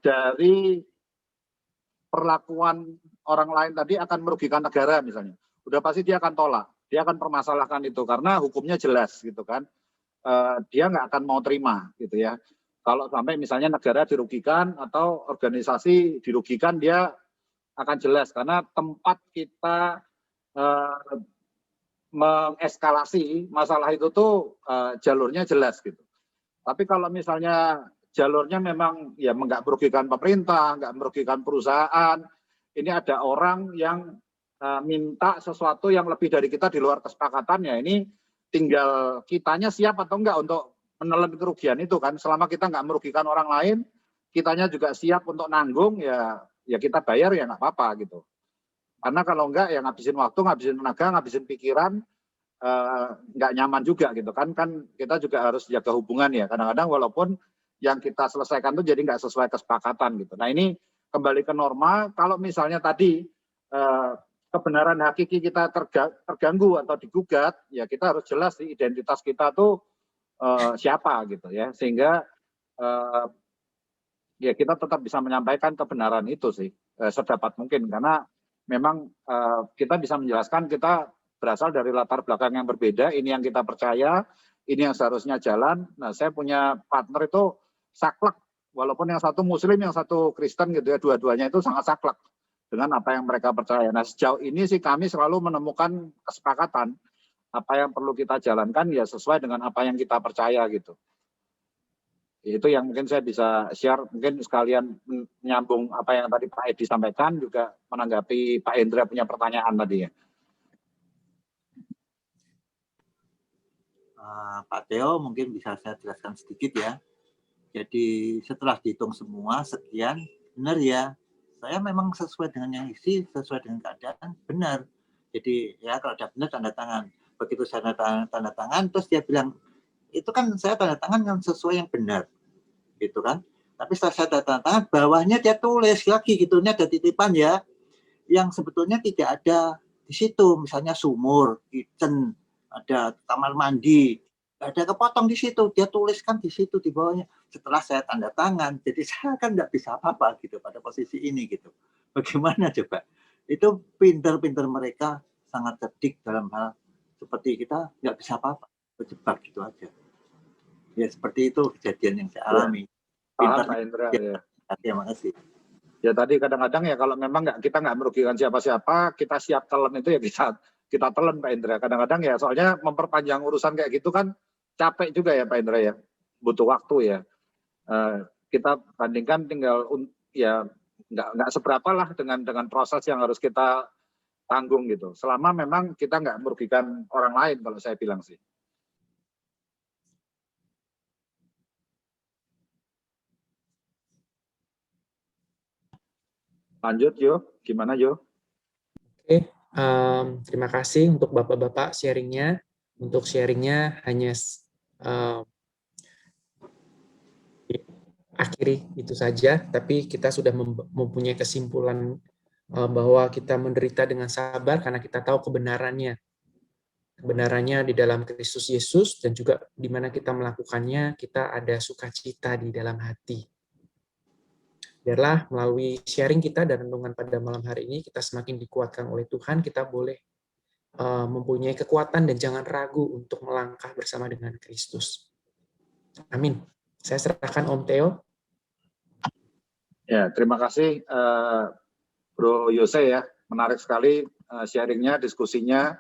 dari perlakuan orang lain tadi akan merugikan negara misalnya, udah pasti dia akan tolak. Dia akan permasalahkan itu karena hukumnya jelas gitu kan. Dia nggak akan mau terima gitu ya. Kalau sampai misalnya negara dirugikan atau organisasi dirugikan, dia akan jelas karena tempat kita mengeskalasi masalah itu tuh jalurnya jelas gitu. Tapi kalau misalnya jalurnya memang ya nggak merugikan pemerintah, nggak merugikan perusahaan, ini ada orang yang minta sesuatu yang lebih dari kita di luar kesepakatan, ya ini tinggal kitanya siap atau enggak untuk menelan kerugian itu kan. Selama kita nggak merugikan orang lain, kitanya juga siap untuk nanggung, ya kita bayar ya nggak apa-apa gitu. Karena kalau enggak ya ngabisin waktu, ngabisin tenaga, ngabisin pikiran, nggak nyaman juga gitu kan. Kan kita juga harus jaga hubungan ya. Kadang-kadang walaupun yang kita selesaikan itu jadi nggak sesuai kesepakatan gitu. Nah ini kembali ke norma. Kalau misalnya tadi kebenaran hakiki kita terganggu atau digugat, ya kita harus jelas di identitas kita tuh siapa gitu ya, sehingga ya kita tetap bisa menyampaikan kebenaran itu sih sedapat mungkin, karena memang kita bisa menjelaskan kita berasal dari latar belakang yang berbeda, ini yang kita percaya, ini yang seharusnya jalan. Nah saya punya partner itu saklek, walaupun yang satu muslim, yang satu Kristen gitu ya, dua-duanya itu sangat saklek dengan apa yang mereka percaya. Nah sejauh ini sih kami selalu menemukan kesepakatan, apa yang perlu kita jalankan ya sesuai dengan apa yang kita percaya gitu. Itu yang mungkin saya bisa share, mungkin sekalian menyambung apa yang tadi Pak Edi sampaikan, juga menanggapi Pak Hendra punya pertanyaan tadi ya. Pak Theo mungkin bisa saya jelaskan sedikit ya. Jadi setelah dihitung semua sekian, benar ya, saya memang sesuai dengan yang isi, sesuai dengan keadaan, benar. Jadi ya kalau ada benar tanda tangan. Begitu saya tanda tangan, terus dia bilang, itu kan saya tanda tangan yang sesuai yang benar, gitu kan. Tapi setelah saya tanda tangan, bawahnya dia tulis lagi gitu, ini ada titipan ya, yang sebetulnya tidak ada di situ. Misalnya sumur, kitchen, ada kamar mandi, ada kepotong di situ, dia tuliskan di situ di bawahnya. Setelah saya tanda tangan, jadi saya kan nggak bisa apa-apa gitu pada posisi ini gitu. Bagaimana coba? Itu pinter-pinter mereka, sangat cerdik dalam hal seperti kita nggak bisa apa-apa, terjebak gitu aja. Ya seperti itu kejadian yang saya alami. Paham Pak Indra ya. Terima kasih. Ya tadi kadang-kadang ya kalau memang kita nggak merugikan siapa-siapa, kita siap telan itu ya kita telan Pak Indra. Kadang-kadang ya soalnya memperpanjang urusan kayak gitu kan capek juga ya Pak Indra ya, butuh waktu ya. Kita bandingkan tinggal ya nggak seberapa lah dengan proses yang harus kita tanggung gitu. Selama memang kita nggak merugikan orang lain kalau saya bilang sih. Lanjut Yo, gimana Yo? Oke, terima kasih untuk Bapak-Bapak sharingnya. Untuk sharingnya hanya akhiri itu saja, tapi kita sudah mempunyai kesimpulan bahwa kita menderita dengan sabar karena kita tahu kebenarannya. Kebenarannya di dalam Kristus Yesus, dan juga di mana kita melakukannya, kita ada sukacita di dalam hati. Biarlah melalui sharing kita dan renungan pada malam hari ini, kita semakin dikuatkan oleh Tuhan, kita boleh mempunyai kekuatan dan jangan ragu untuk melangkah bersama dengan Kristus. Amin. Saya serahkan Om Theo. Ya, terima kasih Bro Yose ya, menarik sekali sharingnya, diskusinya,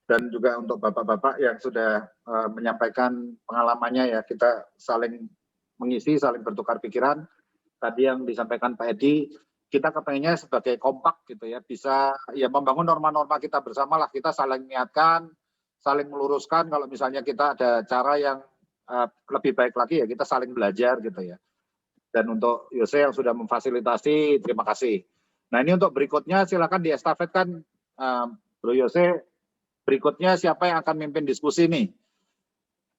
dan juga untuk Bapak-Bapak yang sudah menyampaikan pengalamannya ya, kita saling mengisi, saling bertukar pikiran. Tadi yang disampaikan Pak Edi, kita kepengennya sebagai kompak gitu ya, bisa ya membangun norma-norma kita bersama lah, kita saling mengingatkan, saling meluruskan, kalau misalnya kita ada cara yang lebih baik lagi ya kita saling belajar gitu ya. Dan untuk Yose yang sudah memfasilitasi, terima kasih. Nah ini untuk berikutnya silakan diestafetkan Bro Yose, berikutnya siapa yang akan mimpin diskusi nih?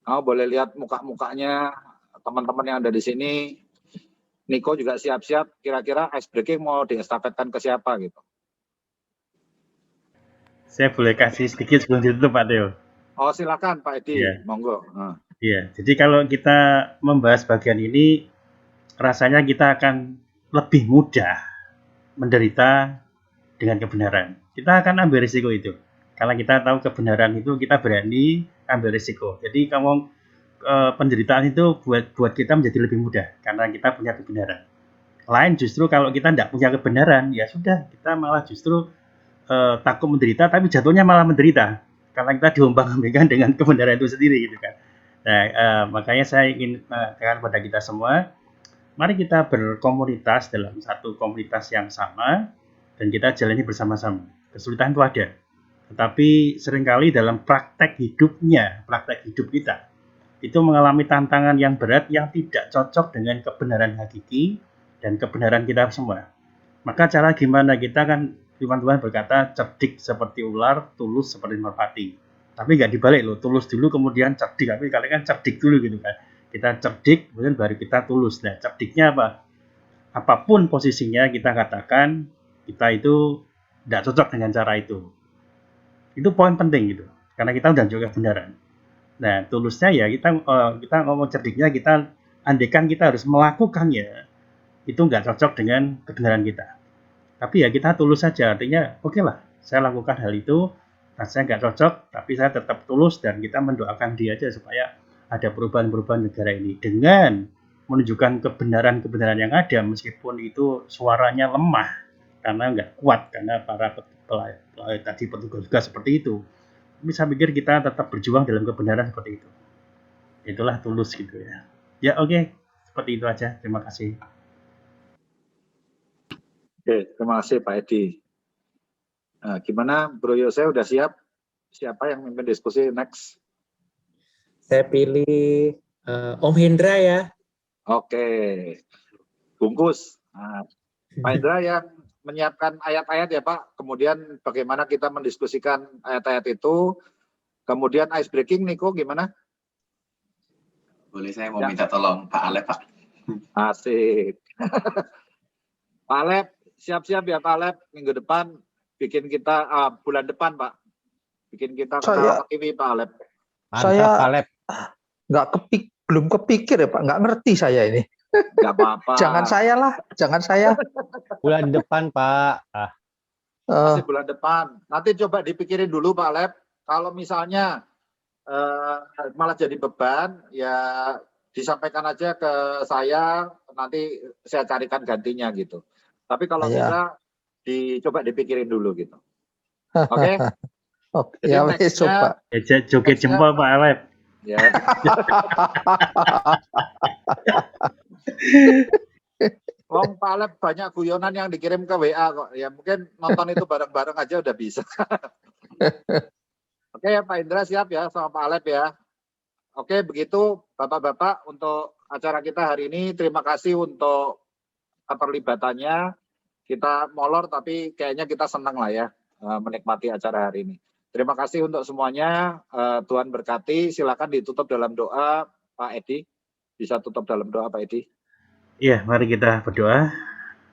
Kamu boleh lihat muka-mukanya teman-teman yang ada di sini. Niko juga siap-siap, kira-kira ice breaking mau diestafetkan ke siapa gitu. Saya boleh kasih sedikit sebelum ditutup Pak Theo. Oh silakan Pak Edi, Ya. monggo. Iya, jadi kalau kita membahas bagian ini, rasanya kita akan lebih mudah menderita dengan kebenaran. Kita akan ambil risiko itu. Kalau kita tahu kebenaran itu, kita berani ambil risiko. Jadi kamu penderitaan itu buat kita menjadi lebih mudah karena kita punya kebenaran. Lain justru kalau kita tidak punya kebenaran, ya sudah, kita malah justru takut menderita, tapi jatuhnya malah menderita karena kita diombang-ambingkan dengan kebenaran itu sendiri gitu kan. Nah, makanya saya ingin mengatakan kepada kita semua, mari kita berkomunitas dalam satu komunitas yang sama dan kita jalani bersama-sama. Kesulitan itu ada, tetapi seringkali dalam praktek hidup kita itu mengalami tantangan yang berat yang tidak cocok dengan kebenaran hakiki dan kebenaran kita semua. Maka cara gimana kita kan, firman Tuhan berkata cerdik seperti ular, tulus seperti merpati. Tapi nggak dibalik loh, tulus dulu kemudian cerdik. Tapi kalian kan cerdik dulu gitu kan. Kita cerdik, kemudian baru kita tulus. Nah, cerdiknya apa? Apapun posisinya kita katakan kita itu tidak cocok dengan cara itu. Itu poin penting gitu. Karena kita udah juga kebenaran. Nah, tulusnya ya kita ngomong cerdiknya, kita andaikan kita harus melakukannya, itu nggak cocok dengan kebenaran kita. Tapi ya kita tulus saja, artinya oke lah, saya lakukan hal itu, saya nggak cocok, tapi saya tetap tulus dan kita mendoakan dia aja supaya ada perubahan-perubahan negara ini dengan menunjukkan kebenaran-kebenaran yang ada, meskipun itu suaranya lemah karena nggak kuat, karena para tadi petugas juga seperti itu. Tapi saya pikir kita tetap berjuang dalam kebenaran seperti itu. Itulah tulus gitu ya. Ya oke, seperti itu aja. Terima kasih. Oke, terima kasih Pak Edi. Nah, gimana Bro Yose udah siap? Siapa yang memimpin diskusi next? Saya pilih Om Hendra ya. Oke, bungkus. Nah, Pak Hendra yang menyiapkan ayat-ayat ya Pak. Kemudian bagaimana kita mendiskusikan ayat-ayat itu. Kemudian ice breaking, Niko gimana? Boleh saya mau minta tolong Pak Alep, Pak. Asik. Pak Alep, siap-siap ya Pak Alep. Minggu depan bikin kita, bulan depan Pak. Bikin kita ketawa TV Pak Alep. Saya belum kepikir ya Pak. Nggak ngerti saya ini. Nggak apa-apa. Jangan saya lah, jangan saya. Bulan depan, Pak. Masih bulan depan. Nanti coba dipikirin dulu, Pak Lep. Kalau misalnya malah jadi beban, ya disampaikan aja ke saya, nanti saya carikan gantinya gitu. Tapi kalau bisa, coba dipikirin dulu gitu. Oke? Oke, ya wes coba. Joget jempol Pak Alep. Ya. Wong Pak Alep banyak guyonan yang dikirim ke WA kok. Ya mungkin nonton itu bareng-bareng aja udah bisa. Oke ya Pak Indra siap ya sama Pak Alep ya. Oke begitu Bapak-Bapak untuk acara kita hari ini. Terima kasih untuk keterlibatannya. Kita molor tapi kayaknya kita senang lah ya menikmati acara hari ini. Terima kasih untuk semuanya. Tuhan berkati. Silakan ditutup dalam doa Pak Edi. Bisa tutup dalam doa Pak Edi. Iya, mari kita berdoa.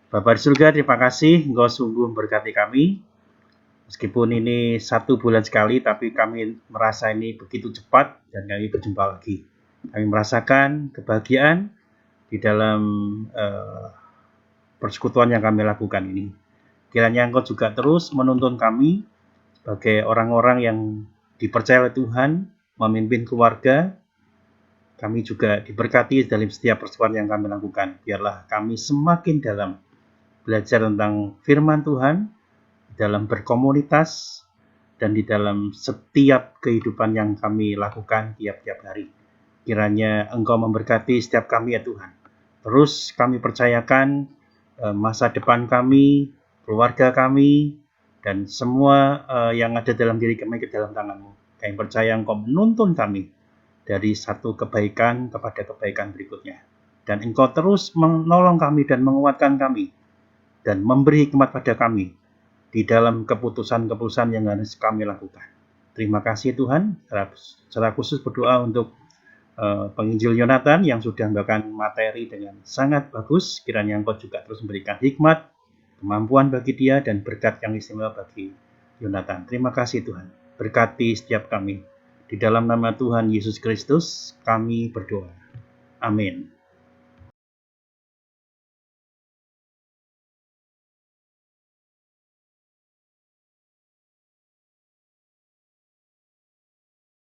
Bapa di surga, terima kasih Engkau sungguh berkati kami. Meskipun ini 1 bulan sekali, tapi kami merasa ini begitu cepat dan kami berjumpa lagi. Kami merasakan kebahagiaan di dalam persekutuan yang kami lakukan ini. Kiranya Engkau juga terus menuntun kami sebagai orang-orang yang dipercaya oleh Tuhan, memimpin keluarga. Kami juga diberkati dalam setiap persekutuan yang kami lakukan. Biarlah kami semakin dalam belajar tentang firman Tuhan, dalam berkomunitas, dan di dalam setiap kehidupan yang kami lakukan tiap-tiap hari. Kiranya Engkau memberkati setiap kami ya Tuhan. Terus kami percayakan masa depan kami, keluarga kami, dan semua yang ada dalam diri kami ke dalam tangan-Mu. Kami percaya Engkau menuntun kami dari satu kebaikan kepada kebaikan berikutnya. Dan Engkau terus menolong kami dan menguatkan kami dan memberi hikmat pada kami di dalam keputusan-keputusan yang harus kami lakukan. Terima kasih Tuhan. Secara khusus berdoa untuk penginjil Yonatan yang sudah memberikan materi dengan sangat bagus. Kiranya Engkau juga terus memberikan hikmat, kemampuan bagi dia, dan berkat yang istimewa bagi Yonatan. Terima kasih Tuhan. Berkati setiap kami. Di dalam nama Tuhan Yesus Kristus kami berdoa. Amin.